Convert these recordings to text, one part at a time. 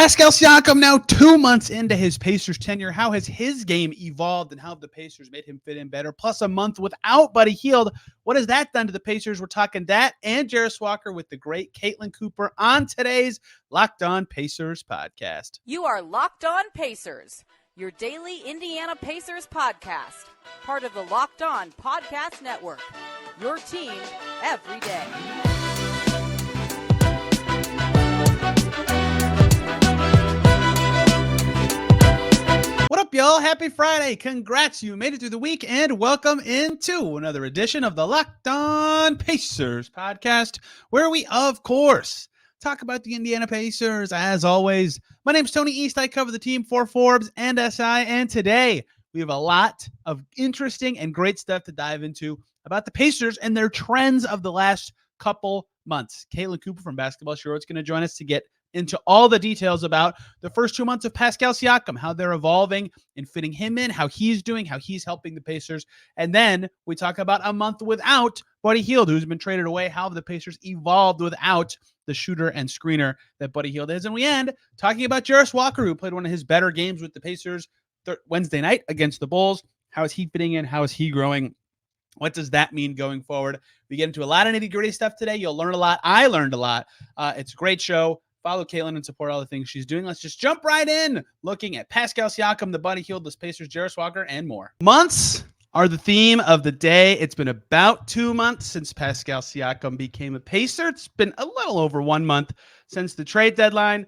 Pascal Siakam now 2 months into his Pacers tenure. How has his game evolved and how have the Pacers made him fit in better? Plus a month without Buddy Hield. What has that done to the Pacers? We're talking that and Jarace Walker with the great Caitlin Cooper on today's Locked On Pacers podcast. You are Locked On Pacers, your daily Indiana Pacers podcast. Part of the Locked On Podcast Network, your team every day. What up, y'all? Happy Friday. Congrats. You made it through the week, and welcome into another edition of the Locked On Pacers podcast, where we, of course, talk about the Indiana Pacers. As always, my name's Tony East. I cover the team for Forbes and SI, and today we have a lot of interesting and great stuff to dive into about the Pacers and their trends of the last couple months. Caitlin Cooper from Basketball Sure is going to join us to get into all the details about the first 2 months of Pascal Siakam, how they're evolving and fitting him in, how he's doing, how he's helping the Pacers. And then we talk about a month without Buddy Hield, who's been traded away, how the Pacers evolved without the shooter and screener that Buddy Hield is. And we end talking about Jarace Walker, who played one of his better games with the Pacers Wednesday night against the Bulls. How is he fitting in? How is he growing? What does that mean going forward? We get into a lot of nitty-gritty stuff today. You'll learn a lot. I learned a lot. It's a great show. Follow Caitlin and support all the things she's doing. Let's just jump right in, looking at Pascal Siakam, the Buddy Hield, the Pacers, Jarace Walker, and more. Months are the theme of the day. It's been about 2 months since Pascal Siakam became a Pacer. It's been a little over 1 month since the trade deadline.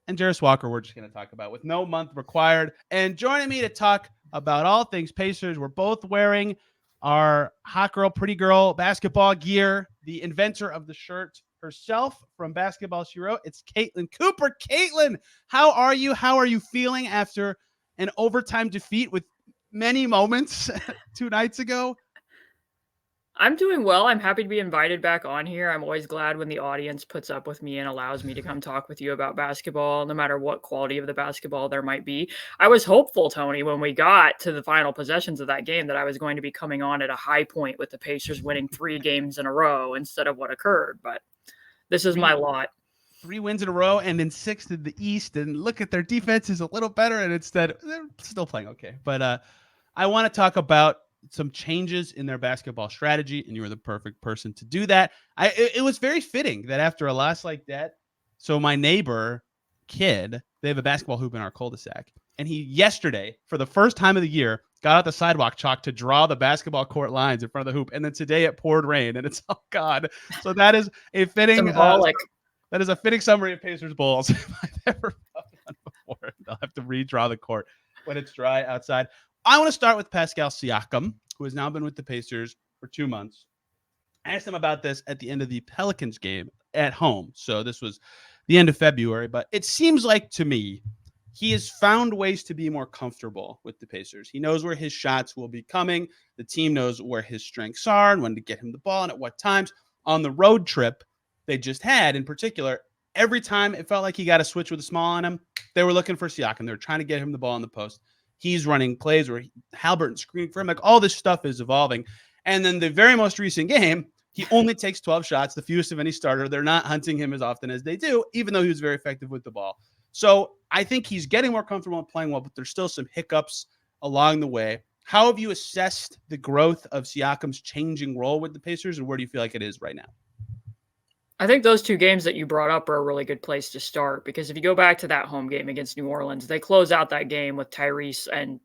And Jarace Walker, we're just going to talk about with no month required. And joining me to talk about all things Pacers, we're both wearing our hot girl, pretty girl basketball gear, the inventor of the shirt herself from Basketball She Wrote. It's Caitlin Cooper. Caitlin, how are you? How are you feeling after an overtime defeat with many moments 2 nights ago? I'm doing well. I'm happy to be invited back on here. I'm always glad when the audience puts up with me and allows me to come talk with you about basketball, no matter what quality of the basketball there might be. I was hopeful, Tony, when we got to the final possessions of that game that I was going to be coming on at a high point with the Pacers winning 3 games in a row instead of what occurred, but this is my lot. 3 wins in a row and then 6th in the East. And look at their defense is a little better. And instead, they're still playing okay. But I want to talk about some changes in their basketball strategy. And you were the perfect person to do that. It was very fitting that after a loss like that. So my neighbor kid, they have a basketball hoop in our cul-de-sac. And he yesterday, for the first time of the year, got out the sidewalk chalk to draw the basketball court lines in front of the hoop. And then today it poured rain and it's, oh God. So that is a fitting, that is a fitting summary of Pacers Bulls I've ever done before. They'll have to redraw the court when it's dry outside. I want to start with Pascal Siakam, who has now been with the Pacers for 2 months. I asked him about this at the end of the Pelicans game at home. So this was the end of February, but it seems like to me, he has found ways to be more comfortable with the Pacers. He knows where his shots will be coming. The team knows where his strengths are and when to get him the ball and at what times. On the road trip they just had, in particular, every time it felt like he got a switch with a small on him, they were looking for Siakam. They were trying to get him the ball in the post. He's running plays where Haliburton screening for him. Like, all this stuff is evolving. And then the very most recent game, he only takes 12 shots, the fewest of any starter. They're not hunting him as often as they do, even though he was very effective with the ball. So I think he's getting more comfortable and playing well, but there's still some hiccups along the way. How have you assessed the growth of Siakam's changing role with the Pacers, and where do you feel like it is right now? I think those 2 games that you brought up are a really good place to start, because if you go back to that home game against New Orleans, they close out that game with Tyrese and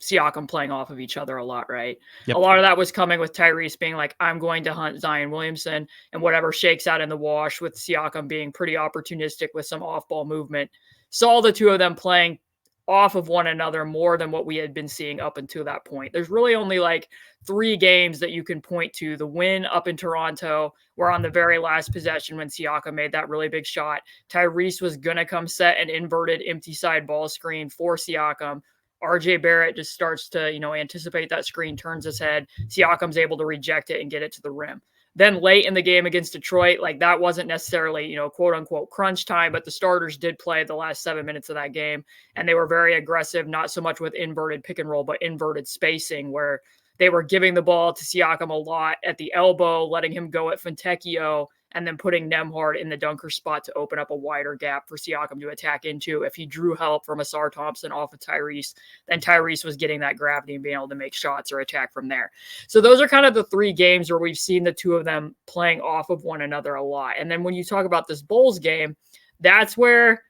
Siakam playing off of each other a lot, right? Yep. A lot of that was coming with Tyrese being like, I'm going to hunt Zion Williamson, and whatever shakes out in the wash, with Siakam being pretty opportunistic with some off-ball movement. Saw the 2 of them playing off of one another more than what we had been seeing up until that point. There's really only like 3 games that you can point to. The win up in Toronto, where on the very last possession when Siakam made that really big shot, Tyrese was going to come set an inverted empty side ball screen for Siakam. RJ Barrett just starts to, anticipate that screen, turns his head. Siakam's able to reject it and get it to the rim. Then late in the game against Detroit, like, that wasn't necessarily, quote unquote crunch time, but the starters did play the last 7 minutes of that game. And they were very aggressive, not so much with inverted pick and roll, but inverted spacing, where they were giving the ball to Siakam a lot at the elbow, letting him go at Fontecchio, and then putting Nembhard in the dunker spot to open up a wider gap for Siakam to attack into. If he drew help from Asar Thompson off of Tyrese, then Tyrese was getting that gravity and being able to make shots or attack from there. So those are kind of the 3 games where we've seen the 2 of them playing off of one another a lot. And then when you talk about this Bulls game, that's where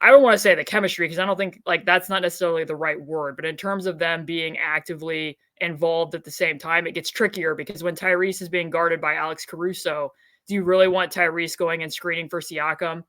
I don't want to say the chemistry, because I don't think like that's not necessarily the right word, but in terms of them being actively involved at the same time, it gets trickier because when Tyrese is being guarded by Alex Caruso, do you really want Tyrese going and screening for Siakam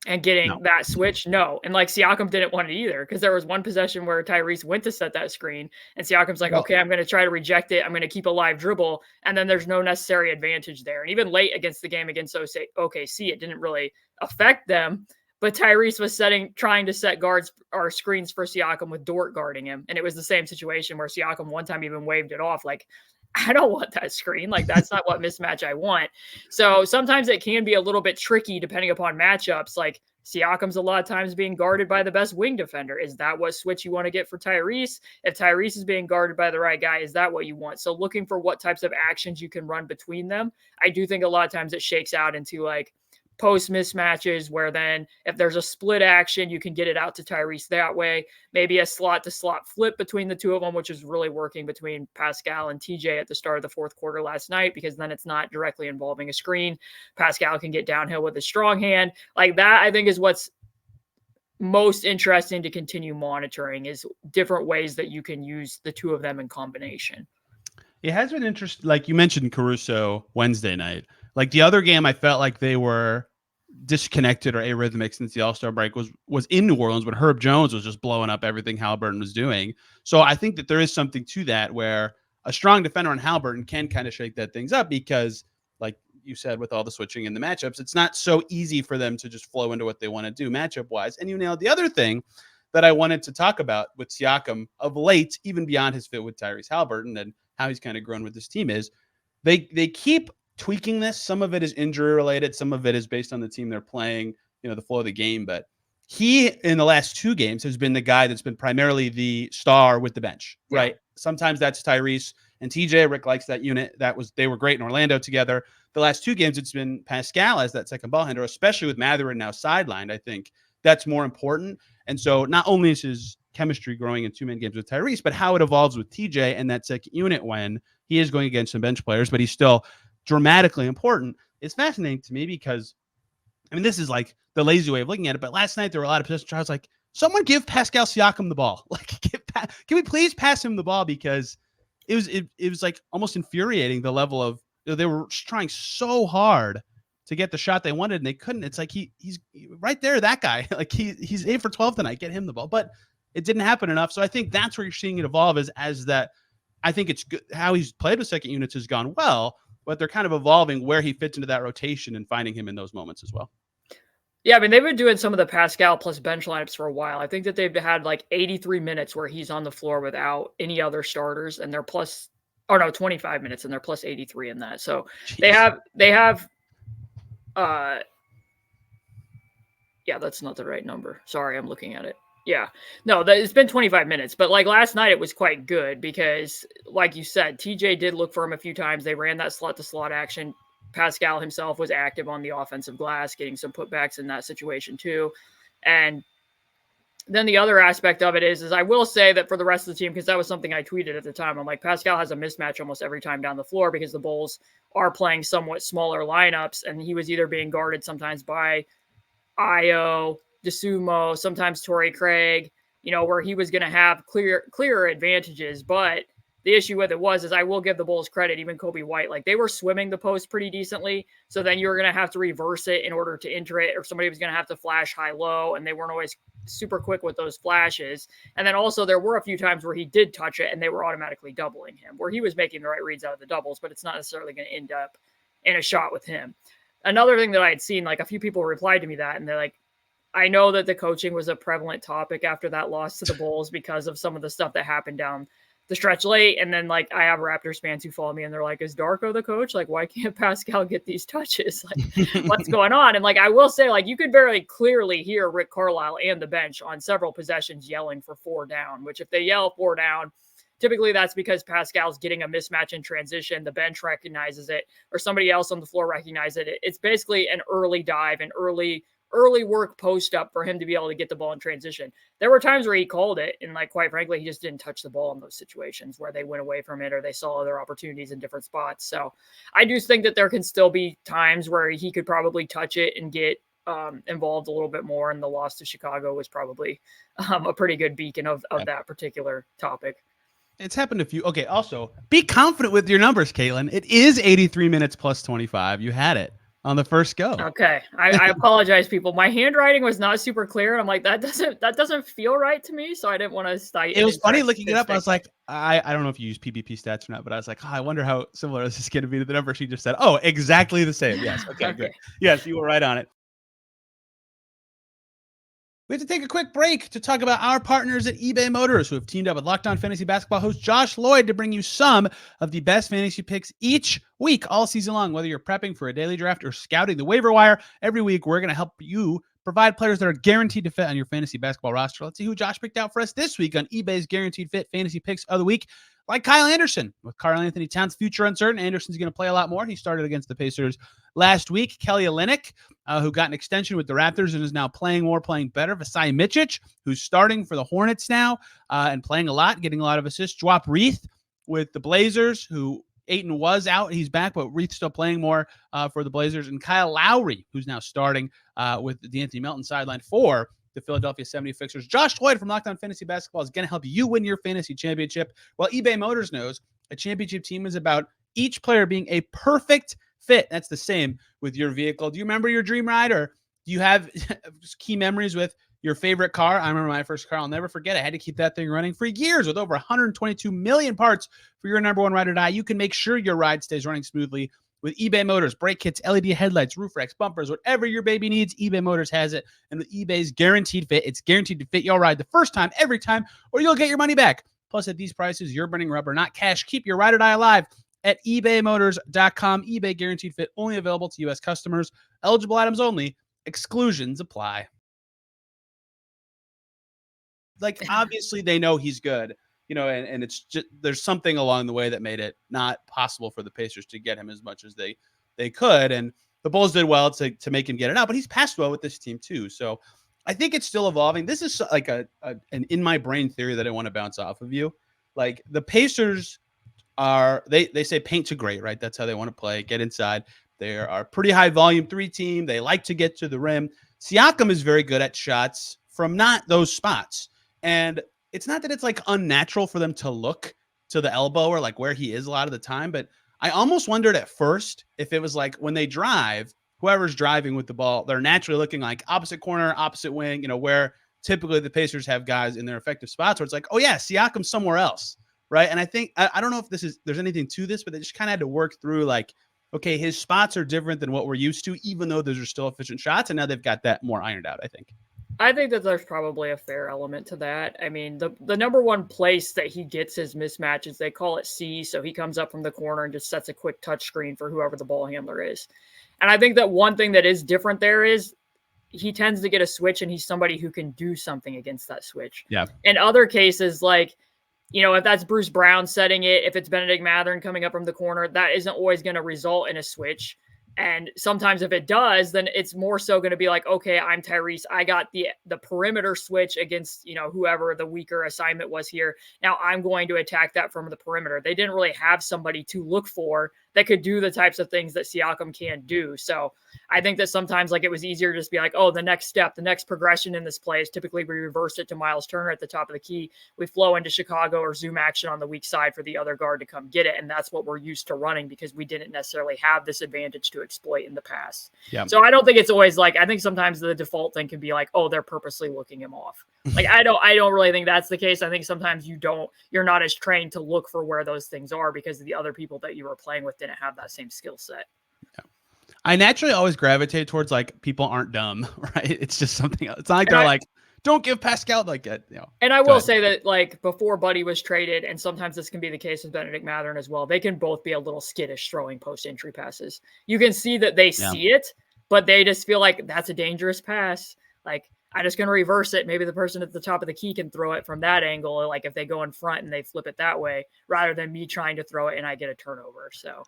and getting that switch? No. And like Siakam didn't want it either, because there was one possession where Tyrese went to set that screen and Siakam's like, okay, I'm going to try to reject it. I'm going to keep a live dribble. And then there's no necessary advantage there. And even late against the game against OKC, it didn't really affect them. But Tyrese was trying to set guards or screens for Siakam with Dort guarding him. And it was the same situation where Siakam one time even waved it off. Like, I don't want that screen. Like, that's not what mismatch I want. So sometimes it can be a little bit tricky depending upon matchups. Like Siakam's a lot of times being guarded by the best wing defender. Is that what switch you want to get for Tyrese? If Tyrese is being guarded by the right guy, is that what you want? So looking for what types of actions you can run between them. I do think a lot of times it shakes out into like post mismatches where then if there's a split action, you can get it out to Tyrese that way. Maybe a slot to slot flip between the 2 of them, which is really working between Pascal and TJ at the start of the 4th quarter last night, because then it's not directly involving a screen. Pascal can get downhill with a strong hand. Like that, I think is what's most interesting to continue monitoring, is different ways that you can use the 2 of them in combination. It has been interesting. Like you mentioned Caruso Wednesday night. Like the other game, I felt like they were disconnected or arrhythmic since the All-Star break was in New Orleans when Herb Jones was just blowing up everything Haliburton was doing. So I think that there is something to that where a strong defender on Haliburton can kind of shake that things up, because like you said, with all the switching in the matchups, it's not so easy for them to just flow into what they want to do matchup wise. And you nailed the other thing that I wanted to talk about with Siakam of late, even beyond his fit with Tyrese Haliburton and how he's kind of grown with this team, is they keep tweaking this. Some of it is injury related. Some of it is based on the team they're playing, the flow of the game. But he, in the last 2 games, has been the guy that's been primarily the star with the bench, right? Sometimes that's Tyrese and TJ. Rick likes that unit. They were great in Orlando together. The last 2 games, it's been Pascal as that second ball handler, especially with Mathurin now sidelined. I think that's more important. And so not only is his chemistry growing in 2-man games with Tyrese, but how it evolves with TJ and that second unit when he is going against some bench players, but he's still dramatically important. It's fascinating to me because, I mean, this is like the lazy way of looking at it, but last night there were a lot of possession trials. Like, someone give Pascal Siakam the ball. Like, can we please pass him the ball? Because it was like almost infuriating, the level of, they were trying so hard to get the shot they wanted and they couldn't. It's like he's right there, that guy. Like he's 8 for 12 tonight. Get him the ball, but it didn't happen enough. So I think that's where you're seeing it evolve, as that. I think it's good how he's played with second units has gone well, but they're kind of evolving where he fits into that rotation and finding him in those moments as well. Yeah, I mean, they've been doing some of the Pascal plus bench lineups for a while. I think that they've had like 83 minutes where he's on the floor without any other starters, and they're 25 minutes, and they're plus 83 in that. So Jeez. they have yeah, that's not the right number. Sorry, I'm looking at it. Yeah, no, it's been 25 minutes, but like last night it was quite good because, like you said, TJ did look for him a few times. They ran that slot to slot action. Pascal himself was active on the offensive glass, getting some putbacks in that situation too. And then the other aspect of it is I will say that for the rest of the team, because that was something I tweeted at the time, I'm like, Pascal has a mismatch almost every time down the floor because the Bulls are playing somewhat smaller lineups, and he was either being guarded sometimes by Io, DeSumo, sometimes Torrey Craig, where he was going to have clearer advantages. But the issue with it is I will give the Bulls credit, even Kobe White, like they were swimming the post pretty decently. So then you were going to have to reverse it in order to enter it, or somebody was going to have to flash high-low, and they weren't always super quick with those flashes. And then also there were a few times where he did touch it and they were automatically doubling him, where he was making the right reads out of the doubles, but it's not necessarily going to end up in a shot with him. Another thing that I had seen, like a few people replied to me that, and they're like, I know that the coaching was a prevalent topic after that loss to the Bulls because of some of the stuff that happened down the stretch late. And then like I have Raptors fans who follow me and they're like, is Darko the coach? Like, why can't Pascal get these touches? Like, what's going on? And like, I will say, like, you could very clearly hear Rick Carlisle and the bench on several possessions yelling for 4 down, which if they yell 4 down, typically that's because Pascal's getting a mismatch in transition. The bench recognizes it, or somebody else on the floor recognizes it. It's basically an early dive, an early work post up for him to be able to get the ball in transition. There were times where he called it, and like, quite frankly, he just didn't touch the ball in those situations where they went away from it or they saw other opportunities in different spots. So I do think that there can still be times where he could probably touch it and get involved a little bit more. And the loss to Chicago was probably a pretty good beacon of that particular topic. It's happened a few. Okay. Also, be confident with your numbers, Caitlin. It is 83 minutes plus 25. You had it on the first go. Okay. I apologize, people. My handwriting was not super clear. And I'm like, that doesn't feel right to me. So I didn't want to cite. It was funny looking it up. I was like, I don't know if you use PBP stats or not, but I was like, I wonder how similar this is going to be to the number she just said. Oh, exactly the same. Yes. Okay, good. Yes, you were right on it. We have to take a quick break to talk about our partners at eBay Motors, who have teamed up with Locked On Fantasy Basketball host Josh Lloyd to bring you some of the best fantasy picks each week, all season long. Whether you're prepping for a daily draft or scouting the waiver wire, every week we're going to help you provide players that are guaranteed to fit on your fantasy basketball roster. Let's see who Josh picked out for us this week on eBay's Guaranteed Fit Fantasy Picks of the Week. Like Kyle Anderson. With Karl-Anthony Towns' future uncertain, Anderson's going to play a lot more. He started against the Pacers last week. Kelly Olynyk, who got an extension with the Raptors and is now playing more, playing better. Vasai Micic, who's starting for the Hornets now and playing a lot, getting a lot of assists. Dwap Reith with the Blazers, who Ayton was out. He's back, but Reith's still playing more for the Blazers. And Kyle Lowry, who's now starting with D'Anthony Melton sideline for the Philadelphia 76ers. Josh Lloyd from Locked On Fantasy Basketball is going to help you win your fantasy championship. While eBay Motors knows a championship team is about each player being a perfect fit. That's the same with your vehicle. Do you remember your dream ride, or do you have key memories with your favorite car? I remember my first car. I'll never forget. I had to keep that thing running for years with over 122 million parts for your number one ride or die. You can make sure your ride stays running smoothly with eBay Motors. Brake kits, LED headlights, roof racks, bumpers, whatever your baby needs, eBay Motors has it. And with eBay's Guaranteed Fit, it's guaranteed to fit your ride the first time, every time, or you'll get your money back. Plus, at these prices, you're burning rubber, not cash. Keep your ride or die alive at ebaymotors.com. eBay Guaranteed Fit, only available to U.S. customers. Eligible items only. Exclusions apply. Like, obviously, they know he's good. You know, and it's just, there's something along the way that made it not possible for the Pacers to get him as much as they could. And the Bulls did well to make him get it out, but he's passed well with this team too. So I think it's still evolving. This is like an in my brain theory that I want to bounce off of you. Like, the Pacers are, they say paint to great, right? That's how they want to play, get inside. They are a pretty high volume 3 team. They like to get to the rim. Siakam is very good at shots from not those spots. And it's not that it's like unnatural for them to look to the elbow or like where he is a lot of the time, but I almost wondered at first if it was like when they drive, whoever's driving with the ball, they're naturally looking like opposite corner, opposite wing, you know, where typically the Pacers have guys in their effective spots where it's like, oh yeah, Siakam's somewhere else, right? And I think, I don't know if there's anything to this, but they just kind of had to work through like, okay, his spots are different than what we're used to, even though those are still efficient shots. And now they've got that more ironed out, I think. I think that there's probably a fair element to that. I mean, the number one place that he gets his mismatches, they call it C. So he comes up from the corner and just sets a quick touch screen for whoever the ball handler is. And I think that one thing that is different there is he tends to get a switch and he's somebody who can do something against that switch. Yeah. In other cases, like, you know, if that's Bruce Brown setting it, if it's Bennedict Mathurin coming up from the corner, that isn't always going to result in a switch. And sometimes if it does, then it's more so going to be like, okay, I'm Tyrese. I got the perimeter switch against, you know, whoever the weaker assignment was here. Now I'm going to attack that from the perimeter. They didn't really have somebody to look for that could do the types of things that Siakam can do. So I think that sometimes like it was easier to just be like, oh, the next step, the next progression in this play is typically we reverse it to Myles Turner at the top of the key. We flow into Chicago or zoom action on the weak side for the other guard to come get it. And that's what we're used to running because we didn't necessarily have this advantage to exploit in the past. Yeah. So I don't think it's always like, I think sometimes the default thing can be like, oh, they're purposely looking him off. Like, I don't really think that's the case. I think sometimes you're not as trained to look for where those things are because the other people that you were playing with didn't have that same skill set. Yeah. I naturally always gravitate towards like people aren't dumb, right? It's just something else. It's not like they're like, don't give Pascal like that, you know. And I will say that like before Buddy was traded, and sometimes this can be the case with Bennedict Mathurin as well, they can both be a little skittish throwing post entry passes. You can see that they see it, but they just feel like that's a dangerous pass. Like, I'm just going to reverse it. Maybe the person at the top of the key can throw it from that angle. Like if they go in front and they flip it that way, rather than me trying to throw it and I get a turnover. So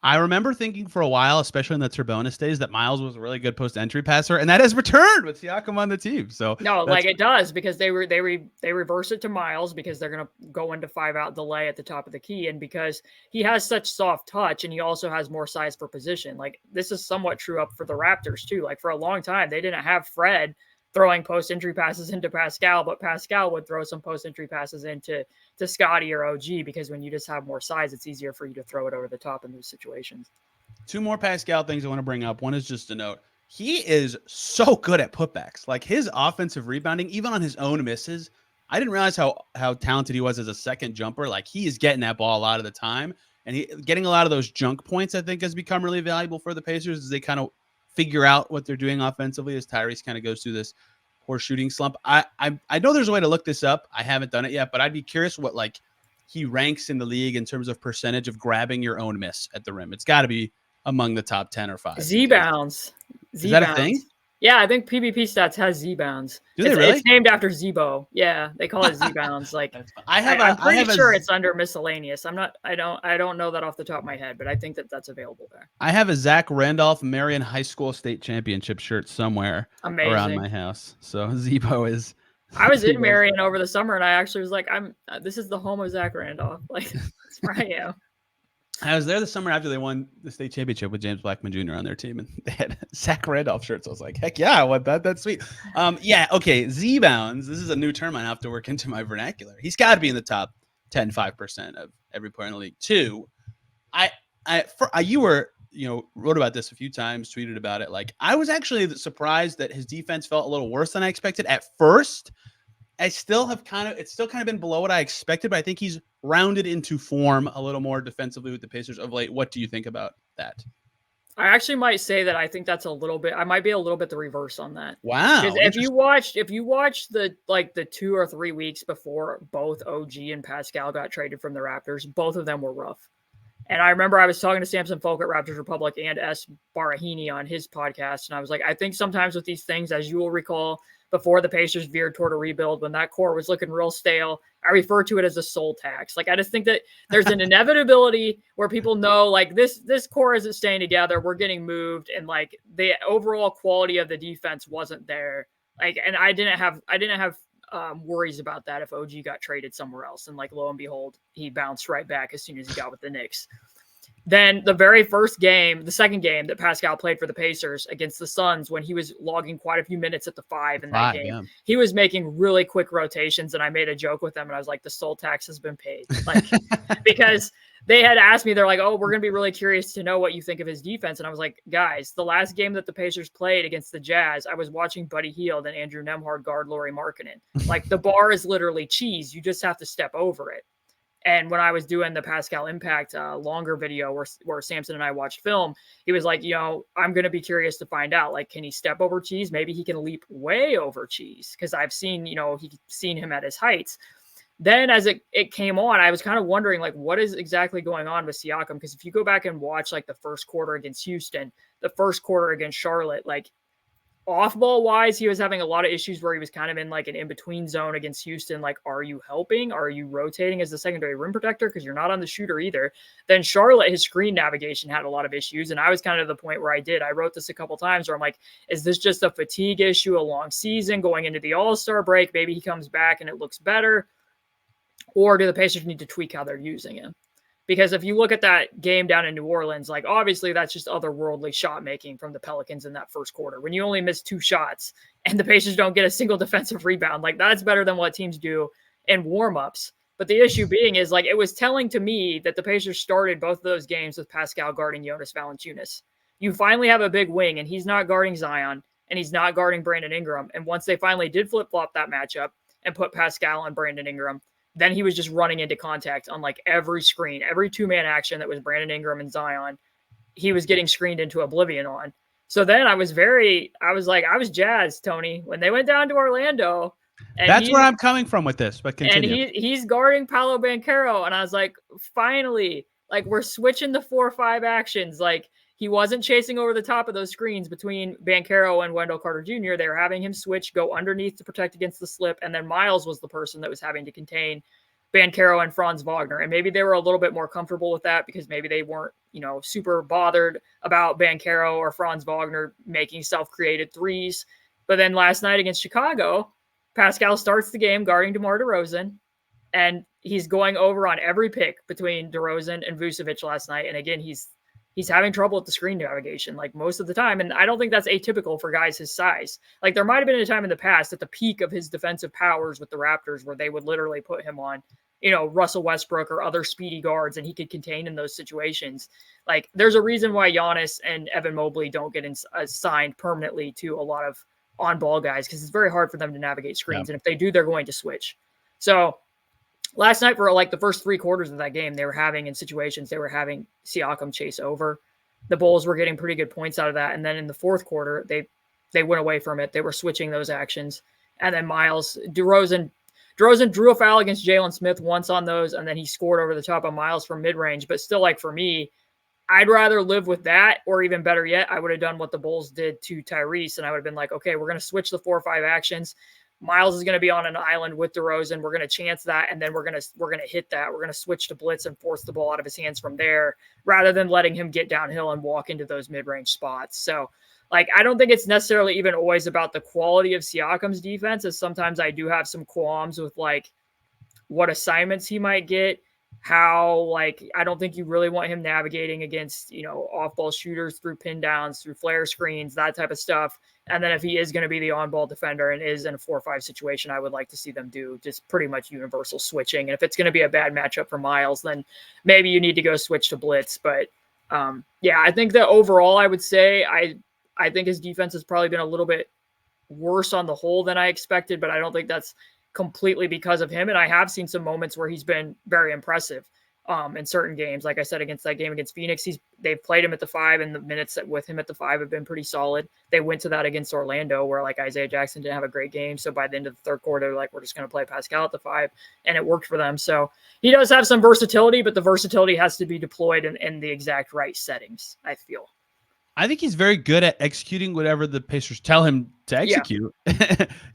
I remember thinking for a while, especially in the Turbonis days, that Myles was a really good post-entry passer, and that has returned with Siakam on the team. So no, like it does, because they reverse it to Myles because they're going to go into 5-out delay at the top of the key, and because he has such soft touch and he also has more size for position. Like this is somewhat true up for the Raptors too. Like for a long time, they didn't have Fred throwing post-entry passes into Pascal, but Pascal would throw some post-entry passes into Scotty or OG, because when you just have more size, it's easier for you to throw it over the top in those situations. Two more Pascal things I want to bring up. One is just a note. He is so good at putbacks. Like his offensive rebounding, even on his own misses. I didn't realize how talented he was as a second jumper. Like he is getting that ball a lot of the time, and he getting a lot of those junk points, I think, has become really valuable for the Pacers as they kind of figure out what they're doing offensively as Tyrese kind of goes through this poor shooting slump. I know there's a way to look this up. I haven't done it yet, but I'd be curious what like he ranks in the league in terms of percentage of grabbing your own miss at the rim. It's got to be among the top 10 or 5. Z-bounds. Is that a thing? Yeah, I think PvP Stats has Z-bounds. Do they really? It's named after Zebo. Yeah, they call it Z-bounds. Like I'm pretty sure it's under miscellaneous. I don't know that off the top of my head, but I think that's available there. I have a Zach Randolph Marion High School State Championship shirt somewhere around my house. So Zebo is. I was in Marion over the summer, and I actually was like, this is the home of Zach Randolph. Like, that's where I am. I was there the summer after they won the state championship with James Blackman Jr. on their team, and they had Zach Randolph shirts. I was like, heck yeah, I want that. That's sweet. Yeah, okay. Z-bounds. This is a new term I have to work into my vernacular. He's got to be in the top 5% of every player in the league. 2, you wrote about this a few times, tweeted about it. Like I was actually surprised that his defense felt a little worse than I expected at first. It's still kind of been below what I expected, but I think he's rounded into form a little more defensively with the Pacers of late. What do you think about that? I actually might say that I think that's I might be a little bit the reverse on that. Wow. If you watched the 2 or 3 weeks before both OG and Pascal got traded from the Raptors, both of them were rough. And I remember I was talking to Samson Folk at Raptors Republic and S. Barahini on his podcast. And I was like, I think sometimes with these things, as you will recall, before the Pacers veered toward a rebuild, when that core was looking real stale, I refer to it as a soul tax. Like, I just think that there's an inevitability where people know, like, this core isn't staying together. We're getting moved. And like the overall quality of the defense wasn't there. Like, and I didn't have worries about that if OG got traded somewhere else. And like, lo and behold, he bounced right back as soon as he got with the Knicks. Then the very first game, the second game that Pascal played for the Pacers against the Suns, when he was logging quite a few minutes at the 5 in that game, yeah. He was making really quick rotations. And I made a joke with them and I was like, the soul tax has been paid. Like, because they had asked me, they're like, oh, we're going to be really curious to know what you think of his defense. And I was like, guys, the last game that the Pacers played against the Jazz, I was watching Buddy Hield and Andrew Nembhard guard Lauri Markkanen. Like, the bar is literally cheese. You just have to step over it. And when I was doing the Pascal Impact longer video where Samson and I watched film, he was like, I'm going to be curious to find out, like, can he step over cheese? Maybe he can leap way over cheese, because I've seen, he's seen him at his heights. Then as it came on, I was kind of wondering, like, what is exactly going on with Siakam? Because if you go back and watch, like, the first quarter against Houston, the first quarter against Charlotte, like, off-ball wise, he was having a lot of issues where he was kind of in like an in-between zone against Houston. Like, are you helping? Are you rotating as the secondary rim protector? Because you're not on the shooter either. Then Charlotte, his screen navigation had a lot of issues. And I was kind of the point where I wrote this a couple times where I'm like, is this just a fatigue issue, a long season going into the All-Star break? Maybe he comes back and it looks better. Or do the Pacers need to tweak how they're using him? Because if you look at that game down in New Orleans, like, obviously that's just otherworldly shot making from the Pelicans in that first quarter. When you only miss 2 shots and the Pacers don't get a single defensive rebound, like, that's better than what teams do in warmups. But the issue being is, like, it was telling to me that the Pacers started both of those games with Pascal guarding Jonas Valanciunas. You finally have a big wing and he's not guarding Zion and he's not guarding Brandon Ingram. And once they finally did flip-flop that matchup and put Pascal on Brandon Ingram, then he was just running into contact on like every screen, every 2-man action that was Brandon Ingram and Zion. He was getting screened into oblivion on. So then I was jazzed, Tony, when they went down to Orlando. And that's where I'm coming from with this, but continue. And he's guarding Paolo Banchero. And I was like, finally, like, we're switching the 4-5 actions. Like, he wasn't chasing over the top of those screens between Banchero and Wendell Carter Jr. They were having him switch, go underneath to protect against the slip, and then Myles was the person that was having to contain Banchero and Franz Wagner. And maybe they were a little bit more comfortable with that because maybe they weren't, super bothered about Banchero or Franz Wagner making self-created threes. But then last night against Chicago, Pascal starts the game guarding DeMar DeRozan, and he's going over on every pick between DeRozan and Vucevic last night. And again, he's having trouble with the screen navigation like most of the time. And I don't think that's atypical for guys his size. Like there might've been a time in the past at the peak of his defensive powers with the Raptors where they would literally put him on, Russell Westbrook or other speedy guards, and he could contain in those situations. Like there's a reason why Giannis and Evan Mobley don't get assigned permanently to a lot of on-ball guys because it's very hard for them to navigate screens. And if they do, they're going to switch. So last night for like the first 3 quarters of that game, they were having Siakam chase over. The Bulls were getting pretty good points out of that. And then in the fourth quarter, they went away from it. They were switching those actions. And then DeRozan drew a foul against Jalen Smith once on those, and then he scored over the top of Myles from mid-range. But still, like for me, I'd rather live with that, or even better yet, I would have done what the Bulls did to Tyrese, and I would have been like, okay, we're going to switch the 4 or 5 actions. Myles is going to be on an island with DeRozan. We're going to chance that, and then we're going to hit that. We're going to switch to blitz and force the ball out of his hands from there, rather than letting him get downhill and walk into those mid-range spots. So, like, I don't think it's necessarily even always about the quality of Siakam's defense, as sometimes I do have some qualms with, like, what assignments he might get, how, like, I don't think you really want him navigating against, off-ball shooters through pin downs, through flare screens, that type of stuff. And then if he is going to be the on-ball defender and is in a 4-5 situation, I would like to see them do just pretty much universal switching. And if it's going to be a bad matchup for Myles, then maybe you need to go switch to blitz. But I think that overall, I would say I think his defense has probably been a little bit worse on the whole than I expected, but I don't think that's completely because of him. And I have seen some moments where he's been very impressive in certain games. Like I said, against that game against Phoenix, they've played him at the 5, and the minutes with him at the 5 have been pretty solid. They went to that against Orlando where like Isaiah Jackson didn't have a great game. So by the end of the third quarter, like, we're just going to play Pascal at the 5, and it worked for them. So he does have some versatility, but the versatility has to be deployed in the exact right settings, I feel. I think he's very good at executing whatever the Pacers tell him to execute.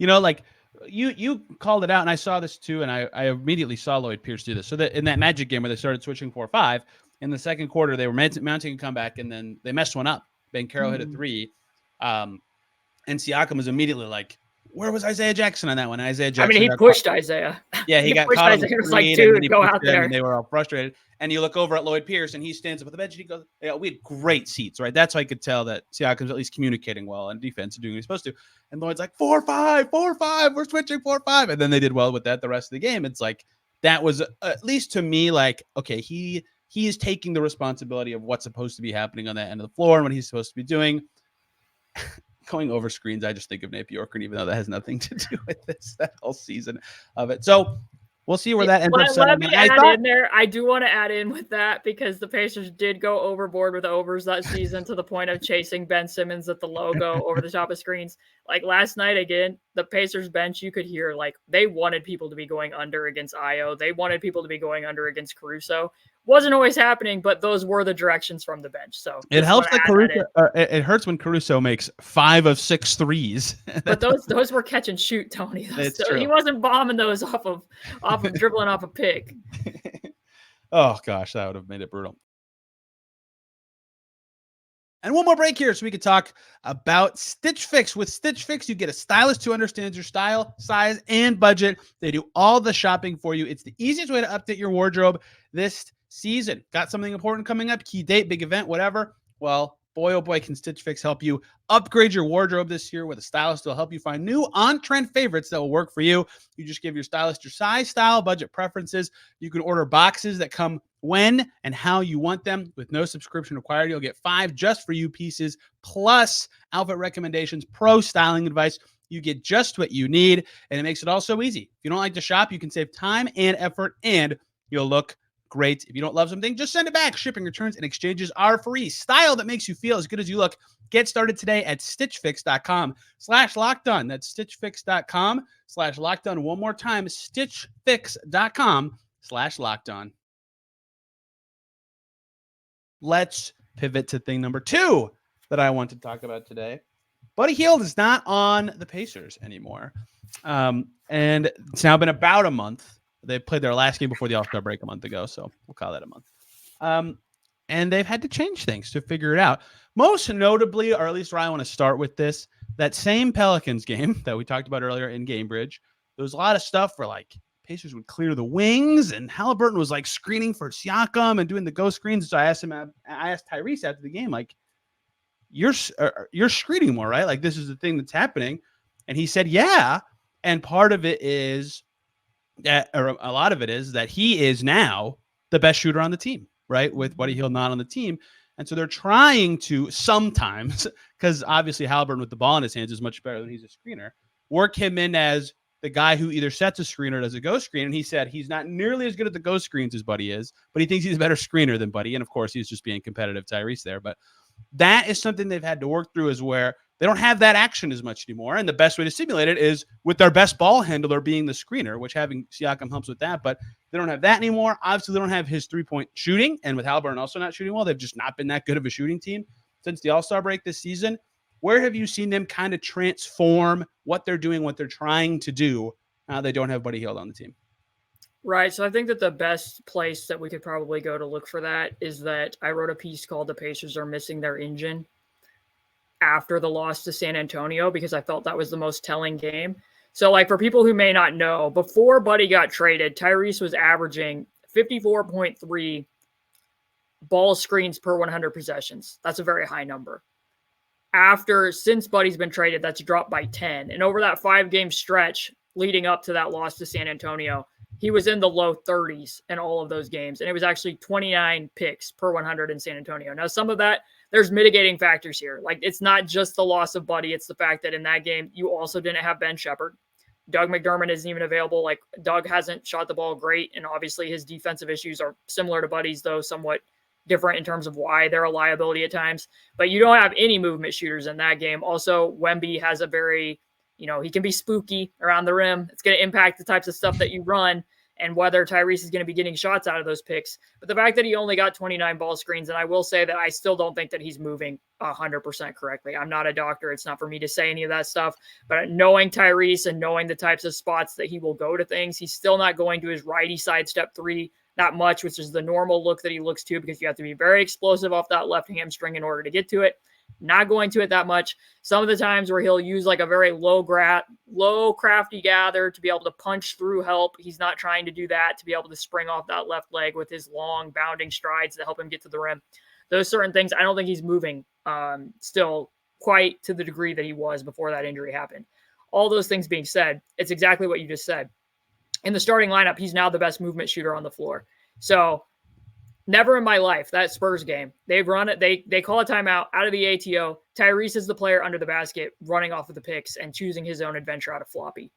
Yeah. Like you called it out, and I saw this too, and I immediately saw Lloyd Pierce do this. So that in that Magic game where they started switching 4-5, in the second quarter, they were mounting a comeback, and then they messed one up. Banchero hit a 3, and Siakam was immediately like, where was Isaiah Jackson on that one? Isaiah Jackson. He pushed Isaiah. Yeah, he got caught on the screen. It was like, dude, go out there. And they were all frustrated. And you look over at Lloyd Pierce, and he stands up at the bench, and he goes, we had great seats, right? That's how I could tell that Siakam's at least communicating well on defense and doing what he's supposed to. And Lloyd's like, 4-5, we're switching 4-5. And then they did well with that the rest of the game. It's like, that was, at least to me, like, okay, he is taking the responsibility of what's supposed to be happening on that end of the floor and what he's supposed to be doing. Going over screens, I just think of Nate Bjorkgren, even though that has nothing to do with that whole season of it. So we'll see where that ends up. Let me add in there. I do want to add in with that because the Pacers did go overboard with overs that season to the point of chasing Ben Simmons at the logo over the top of screens. Like last night, again, the Pacers bench, you could hear like they wanted people to be going under against Io. They wanted people to be going under against Caruso. Wasn't always happening, but those were the directions from the bench. So it helps that Caruso. It hurts when Caruso makes 5 of 6 threes. But those were catch and shoot, Tony. He wasn't bombing those off of dribbling off a pick. Oh gosh, that would have made it brutal. And one more break here so we could talk about Stitch Fix. With Stitch Fix, you get a stylist who understands your style, size, and budget. They do all the shopping for you. It's the easiest way to update your wardrobe this season. Got something important coming up, key date, big event, whatever. Well, boy, oh boy, can Stitch Fix help you upgrade your wardrobe this year with a stylist who will help you find new on-trend favorites that will work for you. You just give your stylist your size, style, budget preferences. You can order boxes that come when and how you want them with no subscription required. You'll get 5 just for you pieces, plus outfit recommendations, pro styling advice. You get just what you need, and it makes it all so easy. If you don't like to shop, you can save time and effort, and you'll look great. If you don't love something, just send it back. Shipping, returns, and exchanges are free. Style that makes you feel as good as you look. Get started today at stitchfix.com/lockedon. That's stitchfix.com/lockedon. One more time, stitchfix.com/lockedon. Let's pivot to thing number 2 that I want to talk about today. Buddy Hield is not on the Pacers anymore. And it's now been about a month. They played their last game before the All-Star break a month ago, so we'll call that a month. And they've had to change things to figure it out. Most notably, or at least where I want to start with this, that same Pelicans game that we talked about earlier in Gamebridge, there was a lot of stuff where like Pacers would clear the wings and Haliburton was like screening for Siakam and doing the ghost screens. So I asked Tyrese after the game, like, you're screening more, right? Like, this is the thing that's happening. And he said, yeah. And part of it is that, or a lot of it is that he is now the best shooter on the team, right? With Buddy Hield not on the team. And so they're trying to sometimes, because obviously Haliburton with the ball in his hands is much better than he's a screener, work him in as the guy who either sets a screen or does a ghost screen. And he said he's not nearly as good at the ghost screens as Buddy is, but he thinks he's a better screener than Buddy. And of course, he's just being competitive, Tyrese there. But that is something they've had to work through, is where they don't have that action as much anymore. And the best way to simulate it is with their best ball handler being the screener, which having Siakam helps with that. But they don't have that anymore. Obviously, they don't have his three-point shooting. And with Haliburton also not shooting well, they've just not been that good of a shooting team since the All-Star break this season. Where have you seen them kind of transform what they're doing, what they're trying to do now they don't have Buddy Hield on the team? Right. So I think that the best place that we could probably go to look for that is that I wrote a piece called "The Pacers Are Missing Their Engine" after the loss to San Antonio, because I felt that was the most telling game. So, like, for people who may not know, before Buddy got traded, Tyrese was averaging 54.3 ball screens per 100 possessions. That's a very high number. Since Buddy's been traded, that's dropped by 10. And over that 5-game stretch leading up to that loss to San Antonio, he was in the low 30s in all of those games. And it was actually 29 picks per 100 in San Antonio. Now, some of that, there's mitigating factors here. Like, it's not just the loss of Buddy. It's the fact that in that game, you also didn't have Ben Shepherd. Doug McDermott isn't even available. Like, Doug hasn't shot the ball great. And obviously his defensive issues are similar to Buddy's, though somewhat different in terms of why they're a liability at times. But you don't have any movement shooters in that game. Also, Wemby has a very, he can be spooky around the rim. It's going to impact the types of stuff that you run and whether Tyrese is going to be getting shots out of those picks. But the fact that he only got 29 ball screens, and I will say that I still don't think that he's moving 100% correctly. I'm not a doctor. It's not for me to say any of that stuff. But knowing Tyrese and knowing the types of spots that he will go to things, he's still not going to his righty side step 3 that much, which is the normal look that he looks to, because you have to be very explosive off that left hamstring in order to get to it. Not going to it that much. Some of the times where he'll use like a very low crafty gather to be able to punch through help. He's not trying to do that, to be able to spring off that left leg with his long bounding strides to help him get to the rim. Those certain things, I don't think he's moving still quite to the degree that he was before that injury happened. All those things being said, it's exactly what you just said. In the starting lineup, he's now the best movement shooter on the floor. So never in my life, that Spurs game, they've run it. They call a timeout out of the ATO. Tyrese is the player under the basket running off of the picks and choosing his own adventure out of floppy.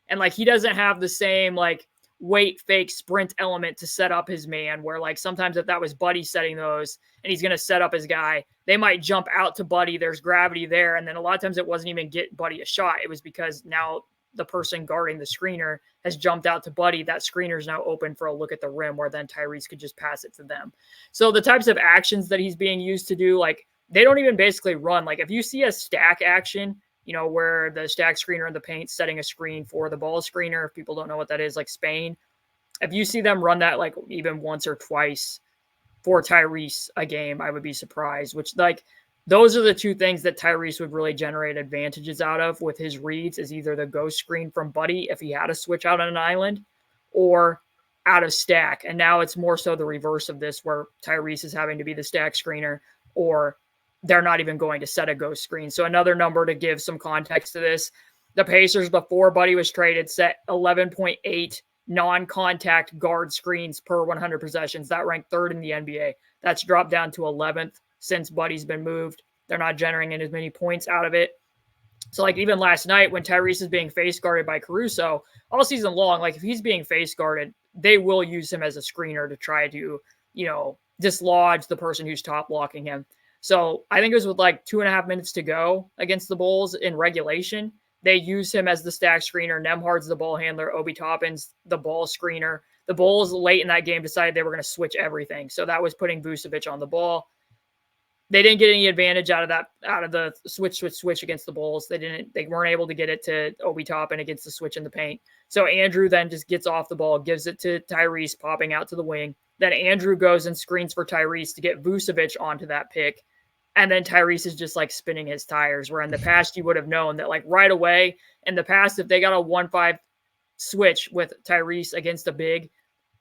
And like, he doesn't have the same like wait, fake sprint element to set up his man, where like sometimes if that was Buddy setting those and he's going to set up his guy, they might jump out to Buddy. There's gravity there. And then a lot of times it wasn't even get Buddy a shot. It was because now the person guarding the screener has jumped out to Buddy. That screener is now open for a look at the rim, where then Tyrese could just pass it to them. So the types of actions that he's being used to do, like, they don't even basically run. Like, if you see a stack action, where the stack screener in the paint setting a screen for the ball screener, if people don't know what that is, like Spain, if you see them run that like even once or twice for Tyrese a game, I would be surprised, which like, those are the two things that Tyrese would really generate advantages out of with his reads, is either the ghost screen from Buddy if he had to switch out on an island, or out of stack. And now it's more so the reverse of this, where Tyrese is having to be the stack screener, or they're not even going to set a ghost screen. So another number to give some context to this, the Pacers before Buddy was traded set 11.8 non-contact guard screens per 100 possessions. That ranked 3rd in the NBA. That's dropped down to 11th. Since Buddy's been moved. They're not generating as many points out of it. So like even last night when Tyrese is being face guarded by Caruso all season long, like if he's being face guarded, they will use him as a screener to try to, dislodge the person who's top blocking him. So I think it was with like 2.5 minutes to go against the Bulls in regulation. They use him as the stack screener. Nembhard's the ball handler. Obi Toppin's the ball screener. The Bulls late in that game decided they were going to switch everything. So that was putting Vucevic on the ball. they didn't get any advantage out of the switch against the Bulls. They weren't able to get it to Obi Toppin against the switch in the paint. So Andrew then just gets off the ball, gives it to Tyrese popping out to the wing. Then Andrew goes and screens for Tyrese to get Vucevic onto that pick. And then Tyrese is just like spinning his tires, where in the past you would have known that like right away in the past, if they got a 1-5 switch with Tyrese against a big,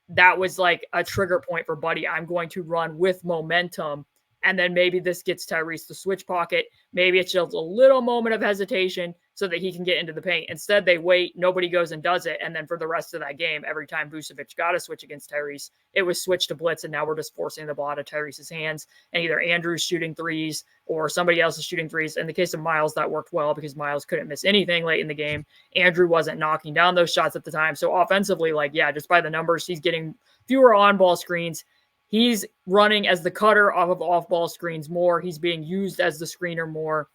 that was like a trigger point for Buddy. I'm going to run with momentum. And then maybe this gets Tyrese the switch pocket. Maybe it's just a little moment of hesitation so that he can get into the paint. Instead, they wait. Nobody goes and does it. And then for the rest of that game, every time Vucevic got a switch against Tyrese, it was switched to blitz. And now we're just forcing the ball out of Tyrese's hands. And either Andrew's shooting threes or somebody else is shooting threes. In the case of Myles, that worked well because Myles couldn't miss anything late in the game. Andrew wasn't knocking down those shots at the time. So offensively, like, yeah, just by the numbers, he's getting fewer on-ball screens. He's running as the cutter off of off-ball screens more. He's being used as the screener more.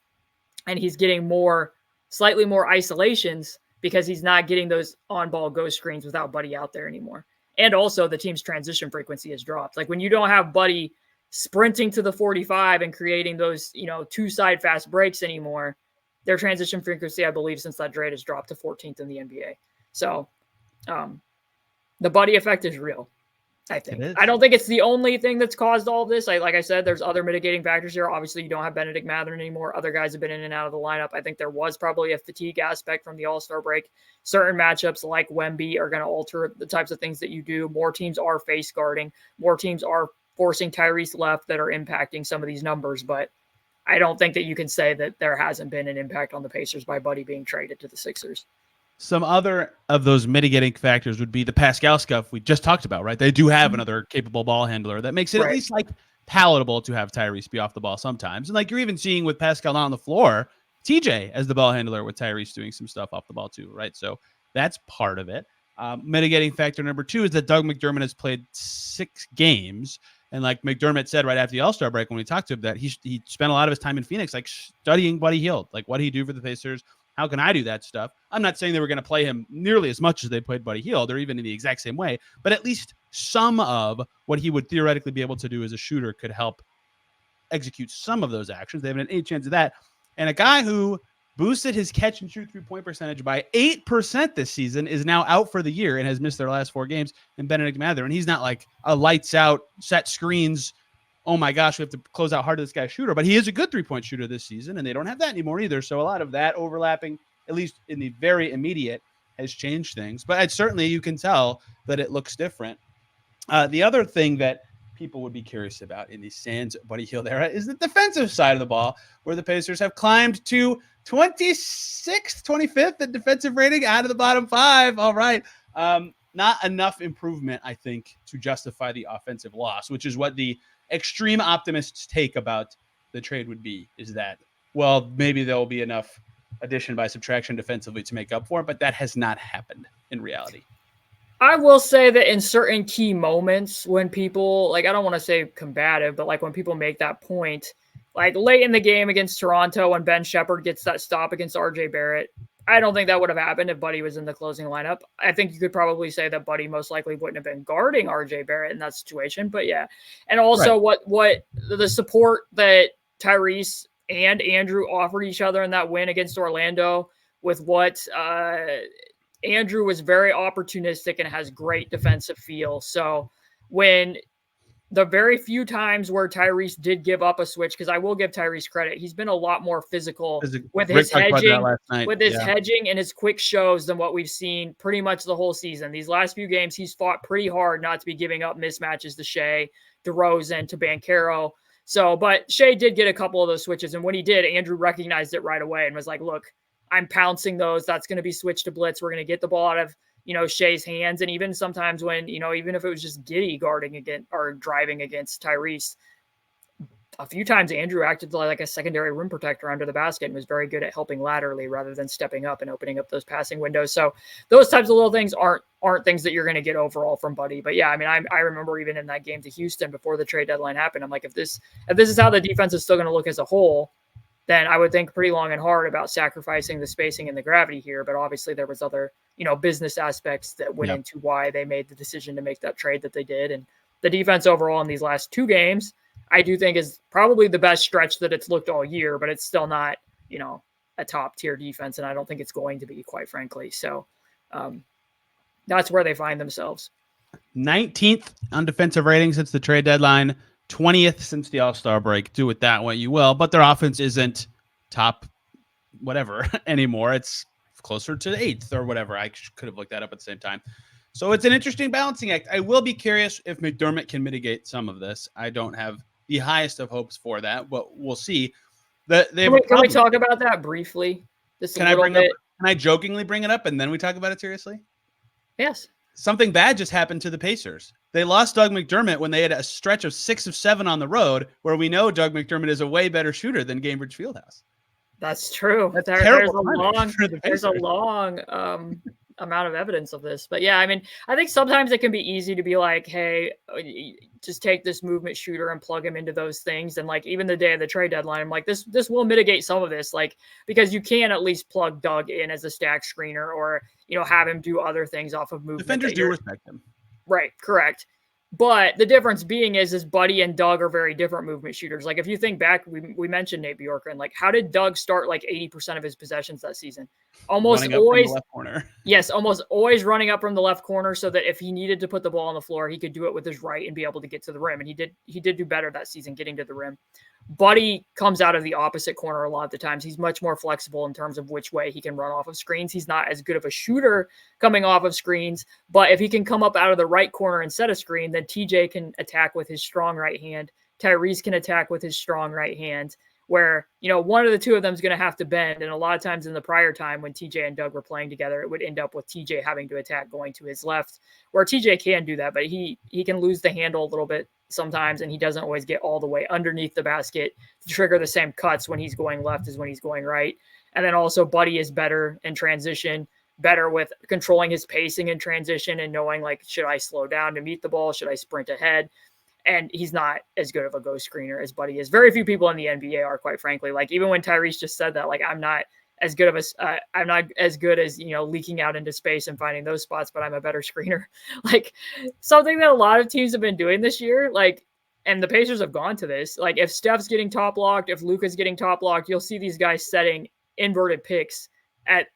And he's getting slightly more isolations because he's not getting those on-ball ghost screens without Buddy out there anymore. And also the team's transition frequency has dropped. Like when you don't have Buddy sprinting to the 45 and creating those, two-side fast breaks anymore, their transition frequency, I believe, since that trade has dropped to 14th in the NBA. So the Buddy effect is real. I think. I don't think it's the only thing that's caused all of this. Like I said, there's other mitigating factors here. Obviously, you don't have Bennedict Mathurin anymore. Other guys have been in and out of the lineup. I think there was probably a fatigue aspect from the All-Star break. Certain matchups like Wemby are going to alter the types of things that you do. More teams are face guarding. More teams are forcing Tyrese left that are impacting some of these numbers. But I don't think that you can say that there hasn't been an impact on the Pacers by Buddy being traded to the Sixers. Some other of those mitigating factors would be the Pascal scuff we just talked about, right? They do have another capable ball handler that makes it at least like palatable to have Tyrese be off the ball sometimes. And like you're even seeing with Pascal not on the floor, TJ as the ball handler with Tyrese doing some stuff off the ball too, right? So that's part of it. Mitigating factor number 2 is that Doug McDermott has played 6 games. And like McDermott said right after the All-Star break when we talked to him, that he spent a lot of his time in Phoenix like studying Buddy Hield, like what did he do for the Pacers? How can I do that stuff? I'm not saying they were going to play him nearly as much as they played Buddy Hield or even in the exact same way, but at least some of what he would theoretically be able to do as a shooter could help execute some of those actions. They have an 8 chance of that. And a guy who boosted his catch and shoot 3-point percentage by 8% this season is now out for the year and has missed their last 4 games in Bennedict Mathurin. He's not like a lights out, set screens, oh my gosh, we have to close out hard to this guy's shooter, but he is a good 3-point shooter this season, and they don't have that anymore either. So a lot of that overlapping, at least in the very immediate, has changed things. But certainly you can tell that it looks different. The other thing that people would be curious about in the Sans Buddy Hield era is the defensive side of the ball, where the Pacers have climbed to 26th, 25th in defensive rating out of the bottom 5. All right. Not enough improvement, I think, to justify the offensive loss, which is what the extreme optimists take about the trade would be, is that, well, maybe there will be enough addition by subtraction defensively to make up for it, but that has not happened in reality. I will say that in certain key moments when people, like, I don't want to say combative, but like when people make that point, like late in the game against Toronto when Ben Shepherd gets that stop against RJ Barrett, I don't think that would have happened if Buddy was in the closing lineup. I think you could probably say that Buddy most likely wouldn't have been guarding RJ Barrett in that situation, but yeah. And also what the support that Tyrese and Andrew offered each other in that win against Orlando, with what Andrew was very opportunistic and has great defensive feel. So when the very few times where Tyrese did give up a switch, because I will give Tyrese credit, he's been a lot more physical with his hedging and his quick shows than what we've seen pretty much the whole season. These last few games, he's fought pretty hard not to be giving up mismatches to Shea, DeRozan, to Banchero. So, but Shea did get a couple of those switches, and when he did, Andrew recognized it right away and was like, look, I'm pouncing those. That's going to be switched to blitz. We're going to get the ball out of Shea's hands. And even sometimes when, even if it was just Giddey guarding against or driving against Tyrese, a few times Andrew acted like a secondary rim protector under the basket and was very good at helping laterally rather than stepping up and opening up those passing windows. So those types of little things aren't things that you're going to get overall from Buddy. But yeah, I mean, I remember even in that game to Houston before the trade deadline happened, I'm like, if this is how the defense is still going to look as a whole, then I would think pretty long and hard about sacrificing the spacing and the gravity here. But obviously there was other, business aspects that went into why they made the decision to make that trade that they did. And the defense overall in these last 2 games, I do think is probably the best stretch that it's looked all year, but it's still not, a top tier defense. And I don't think it's going to be, quite frankly. So that's where they find themselves. 19th on defensive rating since the trade deadline, 20th since the All-Star break. Do it that way you will, but their offense isn't top whatever anymore. It's closer to 8th or whatever. I could have looked that up at the same time. So it's an interesting balancing act. I will be curious if McDermott can mitigate some of this. I don't have the highest of hopes for that, but we'll see. Can we talk about that briefly? Can I jokingly bring it up and then we talk about it seriously? Yes. Something bad just happened to the Pacers. They lost Doug McDermott when they had a stretch of 6 of 7 on the road, where we know Doug McDermott is a way better shooter than Gainbridge Fieldhouse. That's true. There's a long amount of evidence of this. But yeah, I mean, I think sometimes it can be easy to be like, hey, just take this movement shooter and plug him into those things. And like even the day of the trade deadline, I'm like, this will mitigate some of this, like, because you can at least plug Doug in as a stack screener or, have him do other things off of movement. Defenders do respect him. Right, correct. But the difference being is Buddy and Doug are very different movement shooters. Like if you think back, we mentioned Nate Bjorkgren. Like how did Doug start like 80% of his possessions that season? Almost always left corner. Yes, almost always running up from the left corner so that if he needed to put the ball on the floor, he could do it with his right and be able to get to the rim. And he did do better that season getting to the rim. Buddy comes out of the opposite corner a lot of the times. He's much more flexible in terms of which way he can run off of screens. He's not as good of a shooter coming off of screens, but if he can come up out of the right corner and set a screen, then TJ can attack with his strong right hand. Tyrese can attack with his strong right hand, where, one of the two of them is going to have to bend. And a lot of times in the prior time when TJ and Doug were playing together, it would end up with TJ having to attack going to his left, where TJ can do that, but he can lose the handle a little bit sometimes, and he doesn't always get all the way underneath the basket to trigger the same cuts when he's going left as when he's going right. And then also Buddy is better in transition, better with controlling his pacing in transition and knowing, like, should I slow down to meet the ball? Should I sprint ahead? And he's not as good of a ghost screener as Buddy is. Very few people in the NBA are, quite frankly. Like, even when Tyrese just said that, like, I'm not as good as, leaking out into space and finding those spots, but I'm a better screener. Like, something that a lot of teams have been doing this year, like, and the Pacers have gone to this, like, if Steph's getting top locked, if Luka's getting top locked, you'll see these guys setting inverted picks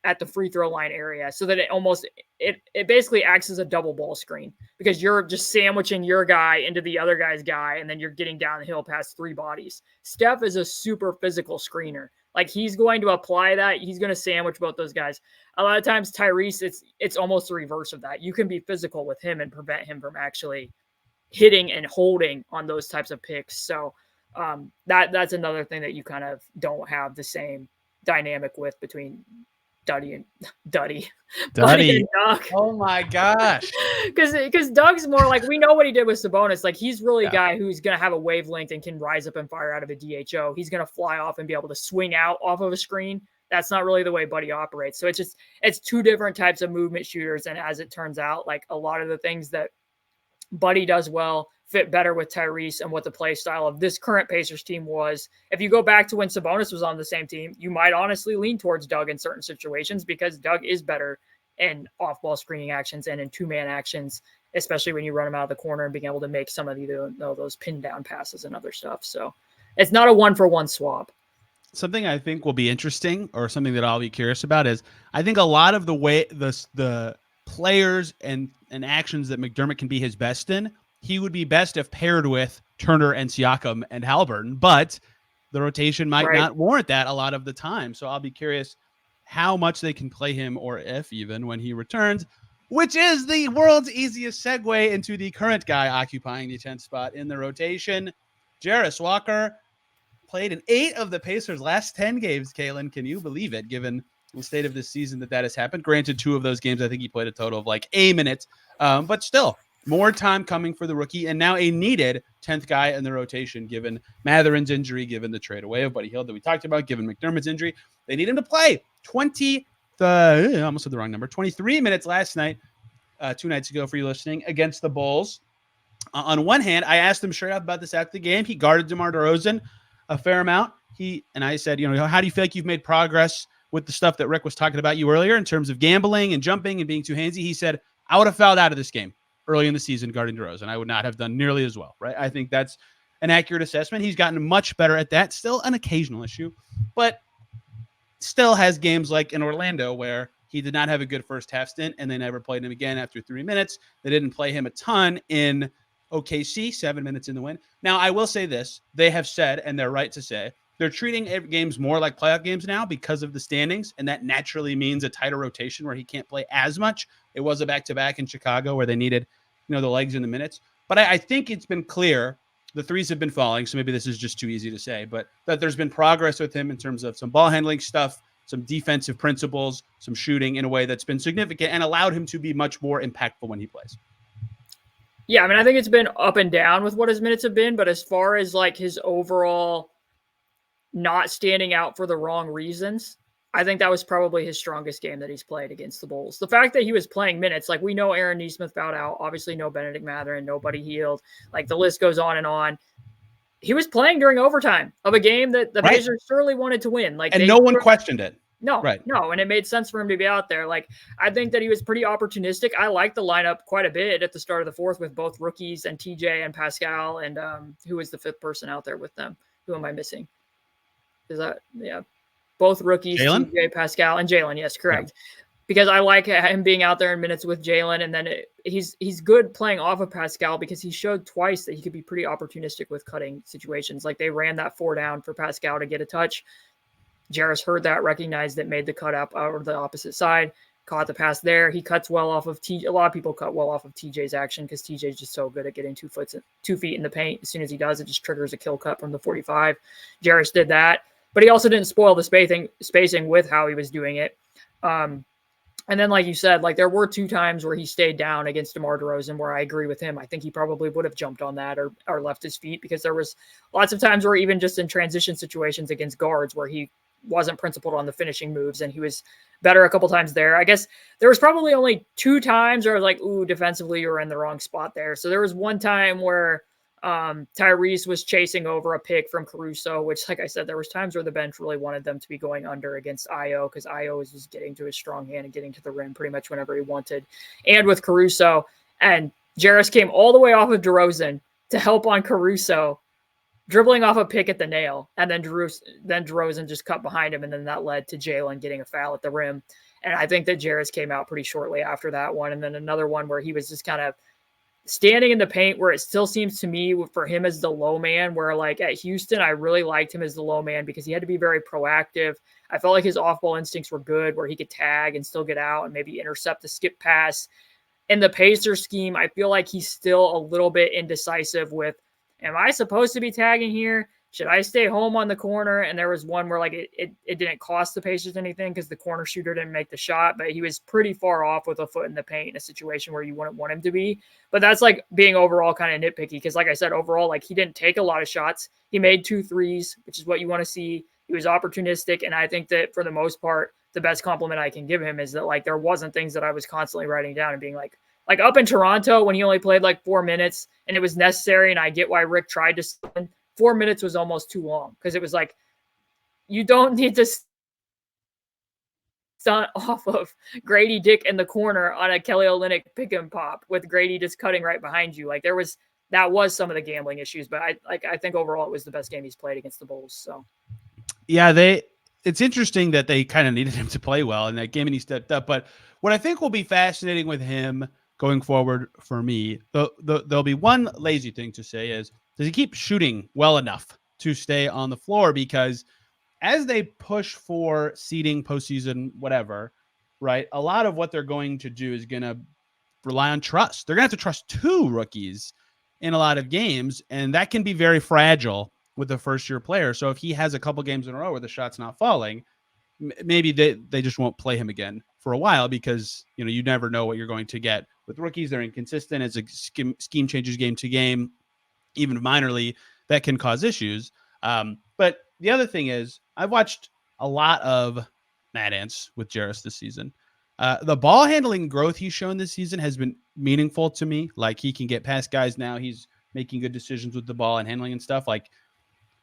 at the free throw line area, so that it basically acts as a double ball screen, because you're just sandwiching your guy into the other guy's guy, and then you're getting downhill past 3 bodies. Steph is a super physical screener. Like, he's going to apply that. He's going to sandwich both those guys. A lot of times Tyrese, it's almost the reverse of that. You can be physical with him and prevent him from actually hitting and holding on those types of picks. So that's another thing that you kind of don't have the same dynamic with between Buddy and Doug. Oh my gosh. Because Doug's more like, we know what he did with Sabonis. Like, he's really a guy who's going to have a wavelength and can rise up and fire out of a DHO. He's going to fly off and be able to swing out off of a screen. That's not really the way Buddy operates. So it's 2 different types of movement shooters. And as it turns out, like, a lot of the things that Buddy does well fit better with Tyrese and what the play style of this current Pacers team was. If you go back to when Sabonis was on the same team, you might honestly lean towards Doug in certain situations, because Doug is better in off-ball screening actions and in 2-man actions, especially when you run him out of the corner and being able to make some of those pin down passes and other stuff. So it's not a 1-for-1 swap. Something I think will be interesting, or something that I'll be curious about, is I think a lot of the way the players and actions that McDermott can be his best in, he would be best if paired with Turner and Siakam and Haliburton, but the rotation might not warrant that a lot of the time. So I'll be curious how much they can play him, or if even when he returns, which is the world's easiest segue into the current guy occupying the 10th spot in the rotation. Jarace Walker played in 8 of the Pacers' last 10 games, Kalen. Can you believe it, given the state of this season that has happened? Granted, 2 of those games, I think he played a total of like a minute, but still, more time coming for the rookie, and now a needed 10th guy in the rotation, given Mathurin's injury, given the trade away of Buddy Hield that we talked about, given McDermott's injury. They need him to play 23 minutes last night, 2 nights ago for you listening, against the Bulls. On one hand, I asked him straight up about this after the game. He guarded DeMar DeRozan a fair amount. I said, how do you feel like you've made progress with the stuff that Rick was talking about you earlier in terms of gambling and jumping and being too handsy? He said, I would have fouled out of this game early in the season guarding DeRozan. I would not have done nearly as well, right? I think that's an accurate assessment. He's gotten much better at that. Still an occasional issue, but still has games like in Orlando where he did not have a good first half stint and they never played him again after 3 minutes. They didn't play him a ton in OKC, 7 minutes in the win. Now, I will say this. They have said, and they're right to say, they're treating games more like playoff games now because of the standings, and that naturally means a tighter rotation where he can't play as much. It was a back-to-back in Chicago where they needed, the legs in the minutes. But I think it's been clear the threes have been falling, so maybe this is just too easy to say, but that there's been progress with him in terms of some ball handling stuff, some defensive principles, some shooting in a way that's been significant and allowed him to be much more impactful when he plays. Yeah, I mean, I think it's been up and down with what his minutes have been, but as far as like his overall not standing out for the wrong reasons, I think that was probably his strongest game that he's played against the Bulls. The fact that he was playing minutes, like we know Aaron Nesmith fouled out, obviously no Bennedict Mathurin, no Buddy Hield, like the list goes on and on. He was playing during overtime of a game that the Pacers surely wanted to win. And no one questioned it. No, and it made sense for him to be out there. Like, I think that he was pretty opportunistic. I like the lineup quite a bit at the start of the fourth with both rookies and TJ and Pascal and who was the fifth person out there with them? Who am I missing? Both rookies, Jalen? TJ, Pascal, and Jalen. Yes, correct. Yeah. Because I like him being out there in minutes with Jalen, and then he's good playing off of Pascal because he showed twice that he could be pretty opportunistic with cutting situations. Like they ran that 4 down for Pascal to get a touch. Jarace heard that, recognized it, made the cut up over the opposite side, caught the pass there. He cuts well off of TJ. A lot of people cut well off of TJ's action because TJ's just so good at getting 2 feet in the paint. As soon as he does, it just triggers a kill cut from the 45. Jarace did that. But he also didn't spoil the spacing with how he was doing it. And then, like you said, like there were 2 times where he stayed down against DeMar DeRozan where I agree with him. I think he probably would have jumped on that or left his feet because there was lots of times where even just in transition situations against guards where he wasn't principled on the finishing moves and he was better a couple times there. I guess there was probably only 2 times where I was like, ooh, defensively you're in the wrong spot there. So there was one time where Tyrese was chasing over a pick from Caruso, which, like I said, there was times where the bench really wanted them to be going under against Io because Io was just getting to his strong hand and getting to the rim pretty much whenever he wanted. And with Caruso, and Jarace came all the way off of DeRozan to help on Caruso, dribbling off a pick at the nail, and then DeRozan just cut behind him, and then that led to Jalen getting a foul at the rim. And I think that Jarace came out pretty shortly after that one, and then another one where he was just kind of standing in the paint where it still seems to me for him as the low man, where like at Houston, I really liked him as the low man because he had to be very proactive. I felt like his off-ball instincts were good where he could tag and still get out and maybe intercept the skip pass. In the Pacers scheme, I feel like he's still a little bit indecisive with, am I supposed to be tagging here? Should I stay home on the corner? And there was one where like it didn't cost the Pacers anything because the corner shooter didn't make the shot, but he was pretty far off with a foot in the paint in a situation where you wouldn't want him to be. But that's like being overall kind of nitpicky because like I said, overall, like he didn't take a lot of shots. He made 2 threes, which is what you want to see. He was opportunistic. And I think that for the most part, the best compliment I can give him is that like there wasn't things that I was constantly writing down and being like up in Toronto when he only played like 4 minutes and it was necessary. And I get why Rick tried to spin. 4 minutes was almost too long because it was like, you don't need to stunt off of Grady Dick in the corner on a Kelly Olynyk pick and pop with Grady just cutting right behind you. Like that was some of the gambling issues, but I think overall it was the best game he's played against the Bulls. So yeah, it's interesting that they kind of needed him to play well in that game and he stepped up. But what I think will be fascinating with him going forward for me, there'll be one lazy thing to say is, does he keep shooting well enough to stay on the floor? Because as they push for seeding, postseason, whatever, right, a lot of what they're going to do is going to rely on trust. They're going to have to trust 2 rookies in a lot of games, and that can be very fragile with a first-year player. So if he has a couple games in a row where the shot's not falling, maybe they just won't play him again for a while because, you never know what you're going to get. With rookies, they're inconsistent. As a scheme changes game to game, even minorly, that can cause issues. But the other thing is, I've watched a lot of Mad Ants with Jarace this season. The ball handling growth he's shown this season has been meaningful to me. Like he can get past guys now. He's making good decisions with the ball and handling and stuff. Like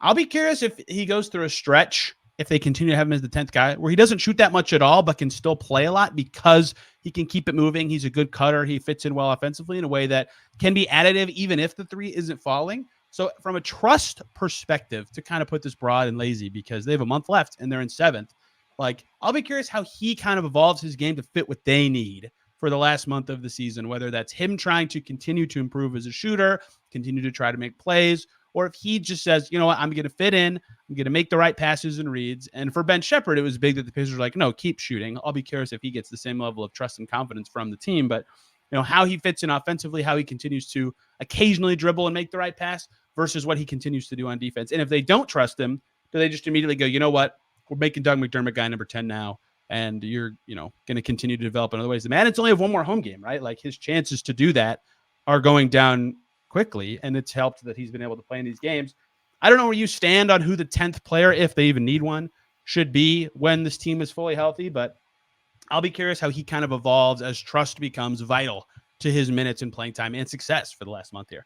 I'll be curious if he goes through a stretch, if they continue to have him as the 10th guy, where he doesn't shoot that much at all, but can still play a lot because he can keep it moving. He's a good cutter. He fits in well offensively in a way that can be additive, even if the 3 isn't falling. So from a trust perspective, to kind of put this broad and lazy, because they have a month left and they're in 7th, like I'll be curious how he kind of evolves his game to fit what they need for the last month of the season, whether that's him trying to continue to improve as a shooter, continue to try to make plays, or if he just says, you know what, I'm going to fit in, I'm going to make the right passes and reads. And for Ben Shepherd, it was big that the Pacers were like, no, keep shooting. I'll be curious if he gets the same level of trust and confidence from the team. But, you know, how he fits in offensively, how he continues to occasionally dribble and make the right pass versus what he continues to do on defense. And if they don't trust him, do they just immediately go, you know what, we're making Doug McDermott guy number 10 now, and you're, you know, going to continue to develop in other ways. The Madden's only have one more home game, right? Like his chances to do that are going down quickly, and it's helped that he's been able to play in these games. I don't know where you stand on who the 10th player, if they even need one, should be when this team is fully healthy, but I'll be curious how he kind of evolves as trust becomes vital to his minutes and playing time and success for the last month here.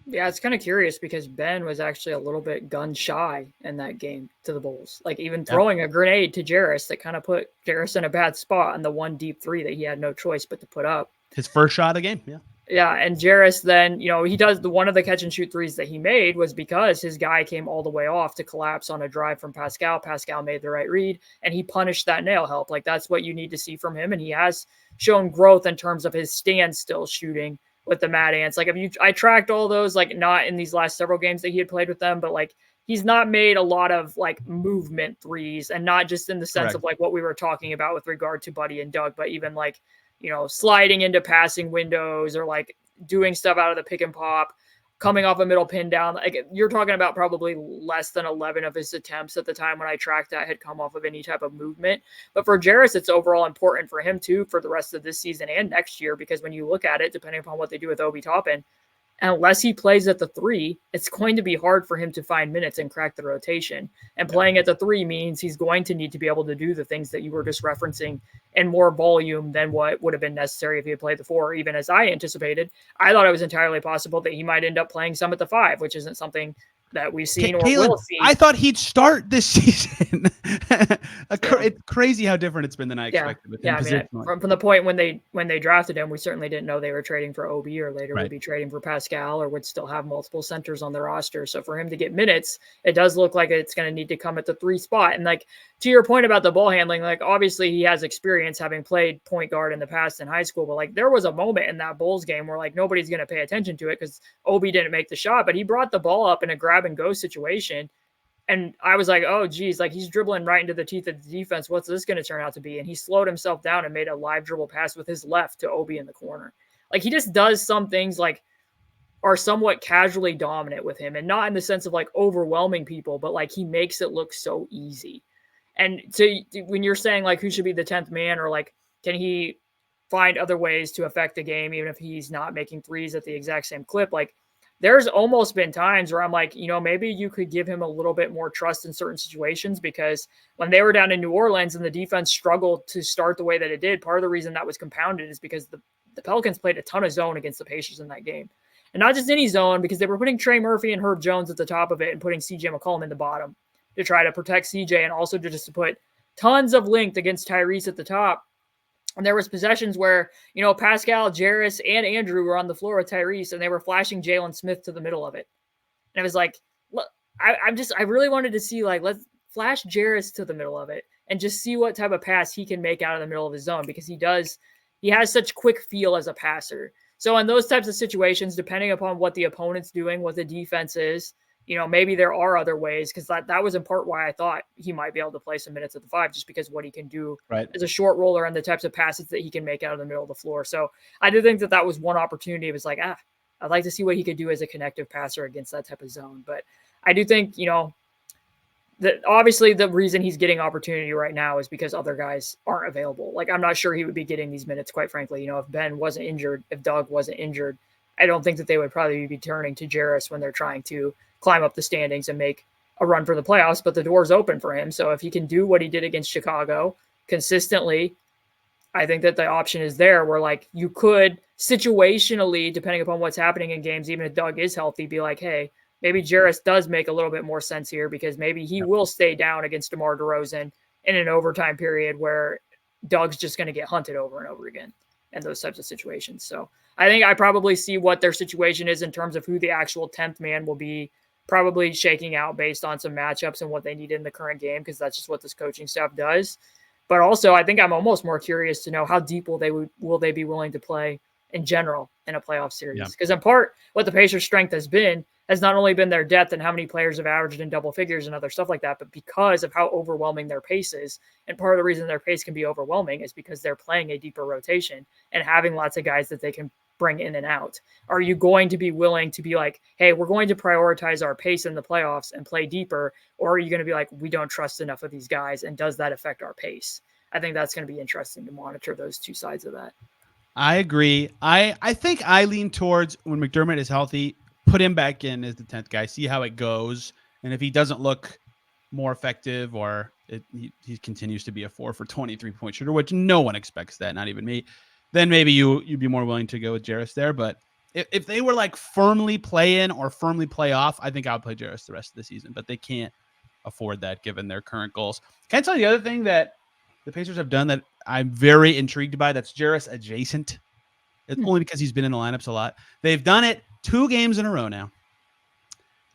Yeah, it's kind of curious because Ben was actually a little bit gun shy in that game to the Bulls. Like even throwing a grenade to Jarace that kind of put Jarace in a bad spot on the one deep three that he had no choice but to put up. His first shot of the game, yeah. Yeah, and Jarace then, you know, he does one of the catch and shoot threes that he made was because his guy came all the way off to collapse on a drive from Pascal. Pascal made the right read, and he punished that nail help. Like that's what you need to see from him, and he has shown growth in terms of his standstill shooting with the Mad Ants. Like I tracked all those, like not in these last several games that he had played with them, but like he's not made a lot of like movement threes, and not just in the sense of like what we were talking about with regard to Buddy and Doug, but even like, you know, sliding into passing windows or like doing stuff out of the pick and pop, coming off a middle pin down. Like you're talking about probably less than 11 of his attempts at the time when I tracked that had come off of any type of movement. But for Jarace, it's overall important for him too, for the rest of this season and next year, because when you look at it, depending upon what they do with Obi Toppin, unless he plays at the 3, it's going to be hard for him to find minutes and crack the rotation. And playing at the 3 means he's going to need to be able to do the things that you were just referencing in more volume than what would have been necessary if he had played the 4, or even as I anticipated. I thought it was entirely possible that he might end up playing some at the 5, which isn't something that we've seen or will see. I thought he'd start this season. It's crazy how different it's been than I expected. With him. I mean, from the point when they drafted him, we certainly didn't know they were trading for OB or later would be trading for Pascal or would still have multiple centers on their roster. So for him to get minutes, it does look like it's going to need to come at the 3 spot. And like to your point about the ball handling, like obviously he has experience having played point guard in the past in high school, but like there was a moment in that Bulls game where like nobody's going to pay attention to it because Obi didn't make the shot, but he brought the ball up in a grab and go situation. And I was like, oh geez, like he's dribbling right into the teeth of the defense. What's this going to turn out to be? And he slowed himself down and made a live dribble pass with his left to Obi in the corner. Like he just does some things like are somewhat casually dominant with him, and not in the sense of like overwhelming people, but like he makes it look so easy. And so when you're saying like who should be the 10th man, or like can he find other ways to affect the game even if he's not making threes at the exact same clip, like there's almost been times where I'm like, you know, maybe you could give him a little bit more trust in certain situations, because when they were down in New Orleans and the defense struggled to start the way that it did, part of the reason that was compounded is because the Pelicans played a ton of zone against the Pacers in that game. And not just any zone, because they were putting Trey Murphy and Herb Jones at the top of it and putting CJ McCollum in the bottom to try to protect CJ, and also to put tons of length against Tyrese at the top. And there was possessions where, you know, Pascal, Jarace, and Andrew were on the floor with Tyrese, and they were flashing Jalen Smith to the middle of it. And it was like, look, I really wanted to see, like, let's flash Jarace to the middle of it and just see what type of pass he can make out of the middle of his zone, because he has such quick feel as a passer. So in those types of situations, depending upon what the opponent's doing, what the defense is, you know, maybe there are other ways, because that was in part why I thought he might be able to play some minutes at the 5, just because what he can do as a short roller and the types of passes that he can make out of the middle of the floor. So I do think that was one opportunity. It was like, I'd like to see what he could do as a connective passer against that type of zone. But I do think, you know, that obviously the reason he's getting opportunity right now is because other guys aren't available. Like, I'm not sure he would be getting these minutes, quite frankly. You know, if Ben wasn't injured, if Doug wasn't injured, I don't think that they would probably be turning to Jarace when they're trying to climb up the standings and make a run for the playoffs, but the door's open for him. So if he can do what he did against Chicago consistently, I think that the option is there where like you could situationally, depending upon what's happening in games, even if Doug is healthy, be like, hey, maybe Jarace does make a little bit more sense here, because maybe he will stay down against DeMar DeRozan in an overtime period where Doug's just going to get hunted over and over again. and those types of situations. So I think I probably see what their situation is in terms of who the actual 10th man will be, probably shaking out based on some matchups and what they need in the current game, because that's just what this coaching staff does. But also, I think I'm almost more curious to know how deep will they be willing to play in general in a playoff series. Because in part, what the Pacers' strength has not only been their depth and how many players have averaged in double figures and other stuff like that, but because of how overwhelming their pace is. And part of the reason their pace can be overwhelming is because they're playing a deeper rotation and having lots of guys that they can bring in and out. Are you going to be willing to be like, hey, we're going to prioritize our pace in the playoffs and play deeper? Or are you going to be like, we don't trust enough of these guys, and does that affect our pace? I think that's going to be interesting to monitor those two sides of that. I agree. I think I lean towards, when McDermott is healthy, put him back in as the 10th guy, see how it goes. And if he doesn't look more effective, or he continues to be a 4 for 23 point shooter, which no one expects that, not even me, then maybe you'd be more willing to go with Jarace there. But if they were like firmly play in or firmly play off, I think I would play Jarace the rest of the season. But they can't afford that given their current goals. Can I tell you the other thing that the Pacers have done that I'm very intrigued by? That's Jarace adjacent. It's only because he's been in the lineups a lot. They've done it 2 games in a row now.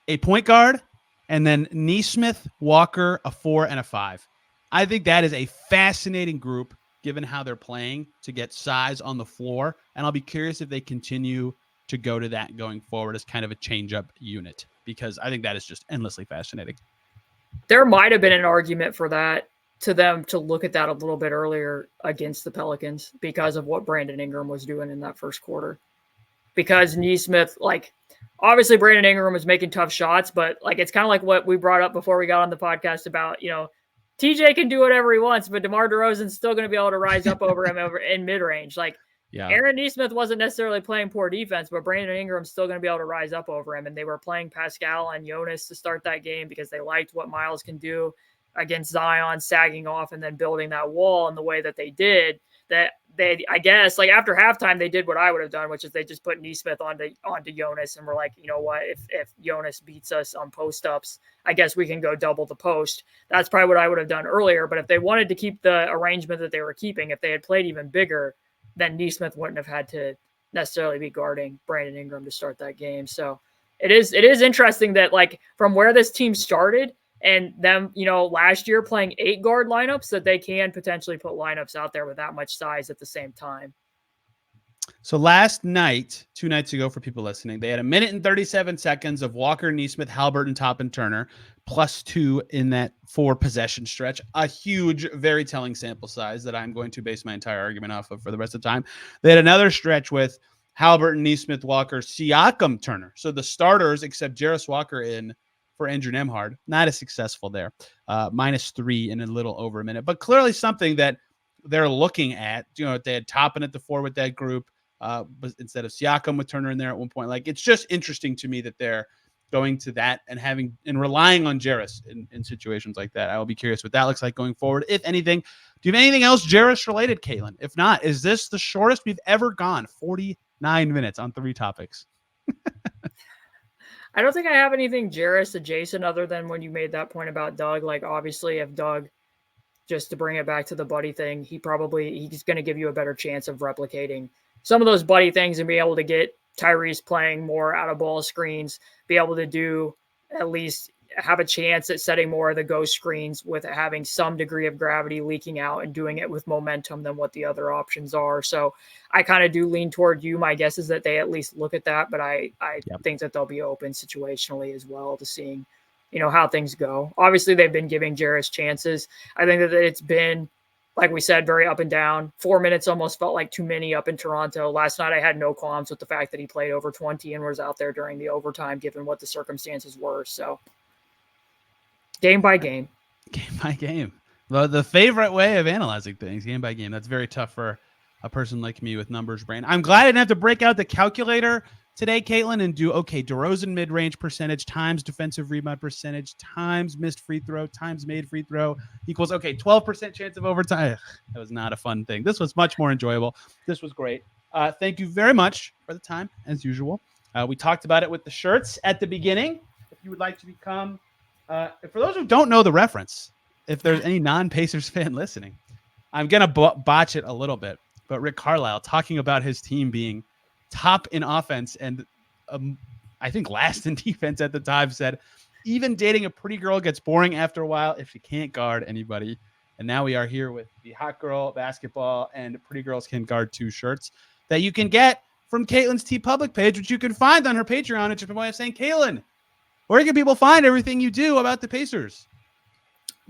A point guard, and then Nesmith, Walker, a 4 and a 5. I think that is a fascinating group, given how they're playing, to get size on the floor. And I'll be curious if they continue to go to that going forward as kind of a change-up unit, because I think that is just endlessly fascinating. There might have been an argument for that, to them to look at that a little bit earlier against the Pelicans, because of what Brandon Ingram was doing in that first quarter. Because Nesmith, like, obviously Brandon Ingram was making tough shots, but like, it's kind of like what we brought up before we got on the podcast about, TJ can do whatever he wants, but DeMar DeRozan's still going to be able to rise up over him over in mid-range. Like, Aaron Nesmith wasn't necessarily playing poor defense, but Brandon Ingram's still going to be able to rise up over him. And they were playing Pascal and Jonas to start that game because they liked what Myles can do against Zion, sagging off and then building that wall in the way that they did. That they, I guess, like after halftime, they did what I would have done, which is they just put Nesmith onto Jonas, and we're like, you know what, if Jonas beats us on post ups, I guess we can go double the post. That's probably what I would have done earlier. But if they wanted to keep the arrangement that they were keeping, if they had played even bigger, then Nesmith wouldn't have had to necessarily be guarding Brandon Ingram to start that game. So it is interesting that, like, from where this team started, and them, last year playing 8 guard lineups, that they can potentially put lineups out there with that much size at the same time. So last night, 2 nights ago, for people listening, they had 1 minute and 37 seconds of Walker, Nesmith, Haliburton, Toppin, Turner, +2 in that 4 possession stretch. A huge, very telling sample size that I'm going to base my entire argument off of for the rest of the time. They had another stretch with Haliburton, Nesmith, Walker, Siakam, Turner. So the starters, except Jarace Walker in for Andrew Nembhard, not as successful there. -3 in a little over a minute, but clearly something that they're looking at. They had Toppin at the 4 with that group, but instead of Siakam with Turner in there at one point. Like, it's just interesting to me that they're going to that and relying on Jarace in situations like that. I will be curious what that looks like going forward, if anything. Do you have anything else Jarace related, Caitlin? If not, is this the shortest we've ever gone? 49 minutes on 3 topics. I don't think I have anything Jarace adjacent other than when you made that point about Doug. Like, obviously, if Doug, just to bring it back to the Buddy thing, he's going to give you a better chance of replicating some of those Buddy things and be able to get Tyrese playing more out of ball screens, be able to do at least have a chance at setting more of the ghost screens with having some degree of gravity leaking out and doing it with momentum than what the other options are. So I kind of do lean toward you. My guess is that they at least look at that, but I think that they'll be open situationally as well to seeing, how things go. Obviously, they've been giving Jarace chances. I think that it's been, like we said, very up and down. 4 minutes almost felt like too many up in Toronto. Last night, I had no qualms with the fact that he played over 20 and was out there during the overtime, given what the circumstances were. So game by game. Game by game. The favorite way of analyzing things, game by game. That's very tough for a person like me with numbers brain. I'm glad I didn't have to break out the calculator today, Caitlin, and do, DeRozan mid-range percentage times defensive rebound percentage times missed free throw times made free throw equals, 12% chance of overtime. That was not a fun thing. This was much more enjoyable. This was great. Thank you very much for the time, as usual. We talked about it with the shirts at the beginning. If you would like to become... for those who don't know the reference, if there's any non-Pacers fan listening, I'm going to botch it a little bit. but Rick Carlisle talking about his team being top in offense and I think last in defense at the time, said, even dating a pretty girl gets boring after a while if she can't guard anybody. And now we are here with the Hot Girl Basketball and Pretty Girls Can Guard 2 shirts that you can get from Caitlin's T Public page, which you can find on her Patreon. It's just my way of saying, Caitlin, where can people find everything you do about the Pacers?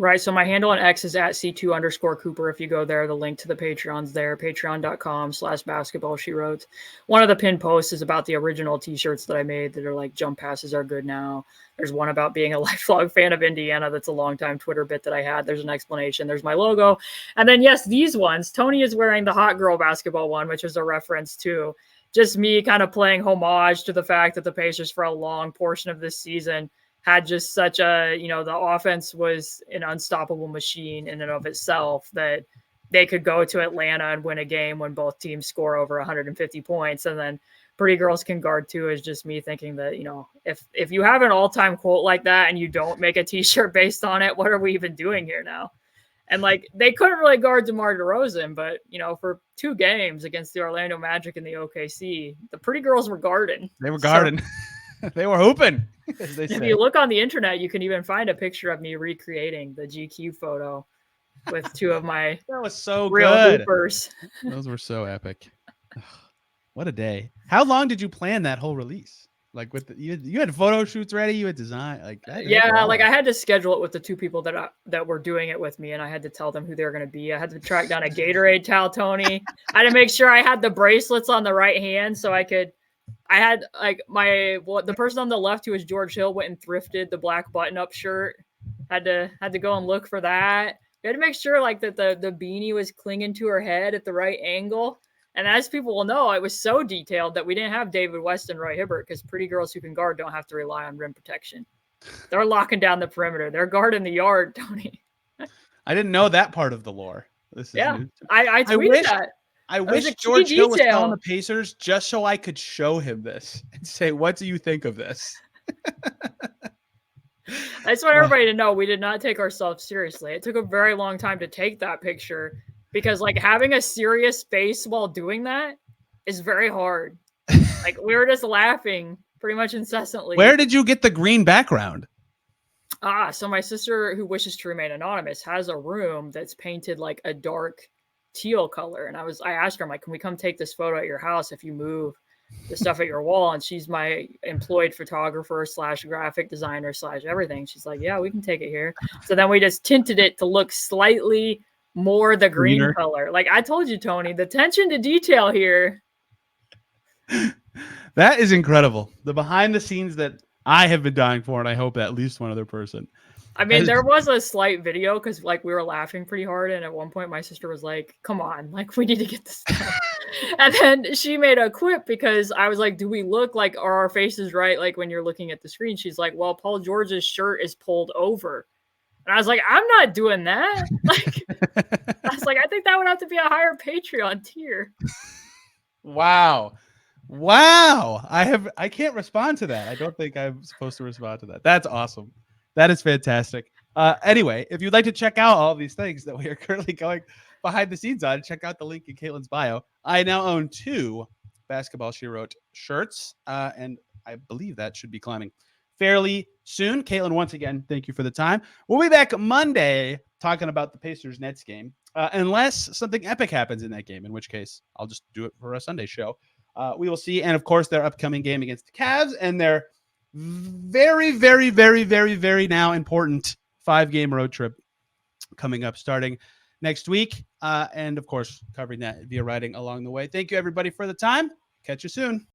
Right. So my handle on X is at C2_Cooper. If you go there, the link to the Patreon's there, patreon.com/basketballshewrote. One of the pinned posts is about the original t-shirts that I made that are like jump passes are good now. There's one about being a lifelong fan of Indiana. That's a long-time Twitter bit that I had. There's an explanation. There's my logo. And then, yes, these ones. Tony is wearing the Hot Girl Basketball one, which is a reference to just me kind of playing homage to the fact that the Pacers for a long portion of this season had just such a, the offense was an unstoppable machine in and of itself that they could go to Atlanta and win a game when both teams score over 150 points. And then Pretty Girls Can Guard 2 is just me thinking that, if you have an all-time quote like that and you don't make a t-shirt based on it, what are we even doing here now? And they couldn't really guard DeMar DeRozan, but for 2 games against the Orlando Magic and the OKC, the Pretty Girls were guarding. They were guarding. So, they were hooping. If you look on the internet, you can even find a picture of me recreating the GQ photo with 2 of my that was so real good. hoopers. Those were so epic. What a day. How long did you plan that whole release? Like you had photo shoots ready, you had design I had to schedule it with the 2 people that were doing it with me, and I had to tell them who they were going to be. I had to track down a Gatorade towel, Tony. I had to make sure I had the bracelets on the right hand so I had the person on the left who was George Hill went and thrifted the black button-up shirt. Had to go and look for that. We had to make sure that the beanie was clinging to her head at the right angle. And as people will know, it was so detailed that we didn't have David West and Roy Hibbert because Pretty Girls Who Can Guard don't have to rely on rim protection. They're locking down the perimeter. They're guarding the yard, Tony. I didn't know that part of the lore. I tweeted that. I wish George Hill was calling the Pacers just so I could show him this and say, what do you think of this? I just want everybody to know we did not take ourselves seriously. It took a very long time to take that picture because having a serious face while doing that is very hard. We were just laughing pretty much incessantly. Where did you get the green background? So my sister, who wishes to remain anonymous, has a room that's painted like a dark teal color. And I asked her, I'm like, can we come take this photo at your house if you move the stuff at your wall? And she's my employed photographer / graphic designer / everything. She's like, yeah, we can take it here. So then we just tinted it to look slightly more the green color. I told you, Tony, the attention to detail here. That is incredible. The behind the scenes that I have been dying for, and I hope at least one other person. I mean, there was a slight video because we were laughing pretty hard. And at one point my sister was like, come on, we need to get this done. And then she made a quip because I was like, do we look are our faces right? When you're looking at the screen, she's like, well, Paul George's shirt is pulled over. And I was like, I'm not doing that. I was like, I think that would have to be a higher Patreon tier. Wow. I can't respond to that. I don't think I'm supposed to respond to that. That's awesome. That is fantastic. Anyway, if you'd like to check out all these things that we are currently going behind the scenes on, check out the link in Caitlin's bio. I now own 2 Basketball She Wrote shirts, and I believe that should be climbing fairly soon. Caitlin, once again, thank you for the time. We'll be back Monday talking about the Pacers-Nets game, unless something epic happens in that game, in which case I'll just do it for a Sunday show. We will see. And, of course, their upcoming game against the Cavs and their very, very, very, very, very now important 5-game road trip coming up starting next week. And, of course, covering that via writing along the way. Thank you, everybody, for the time. Catch you soon.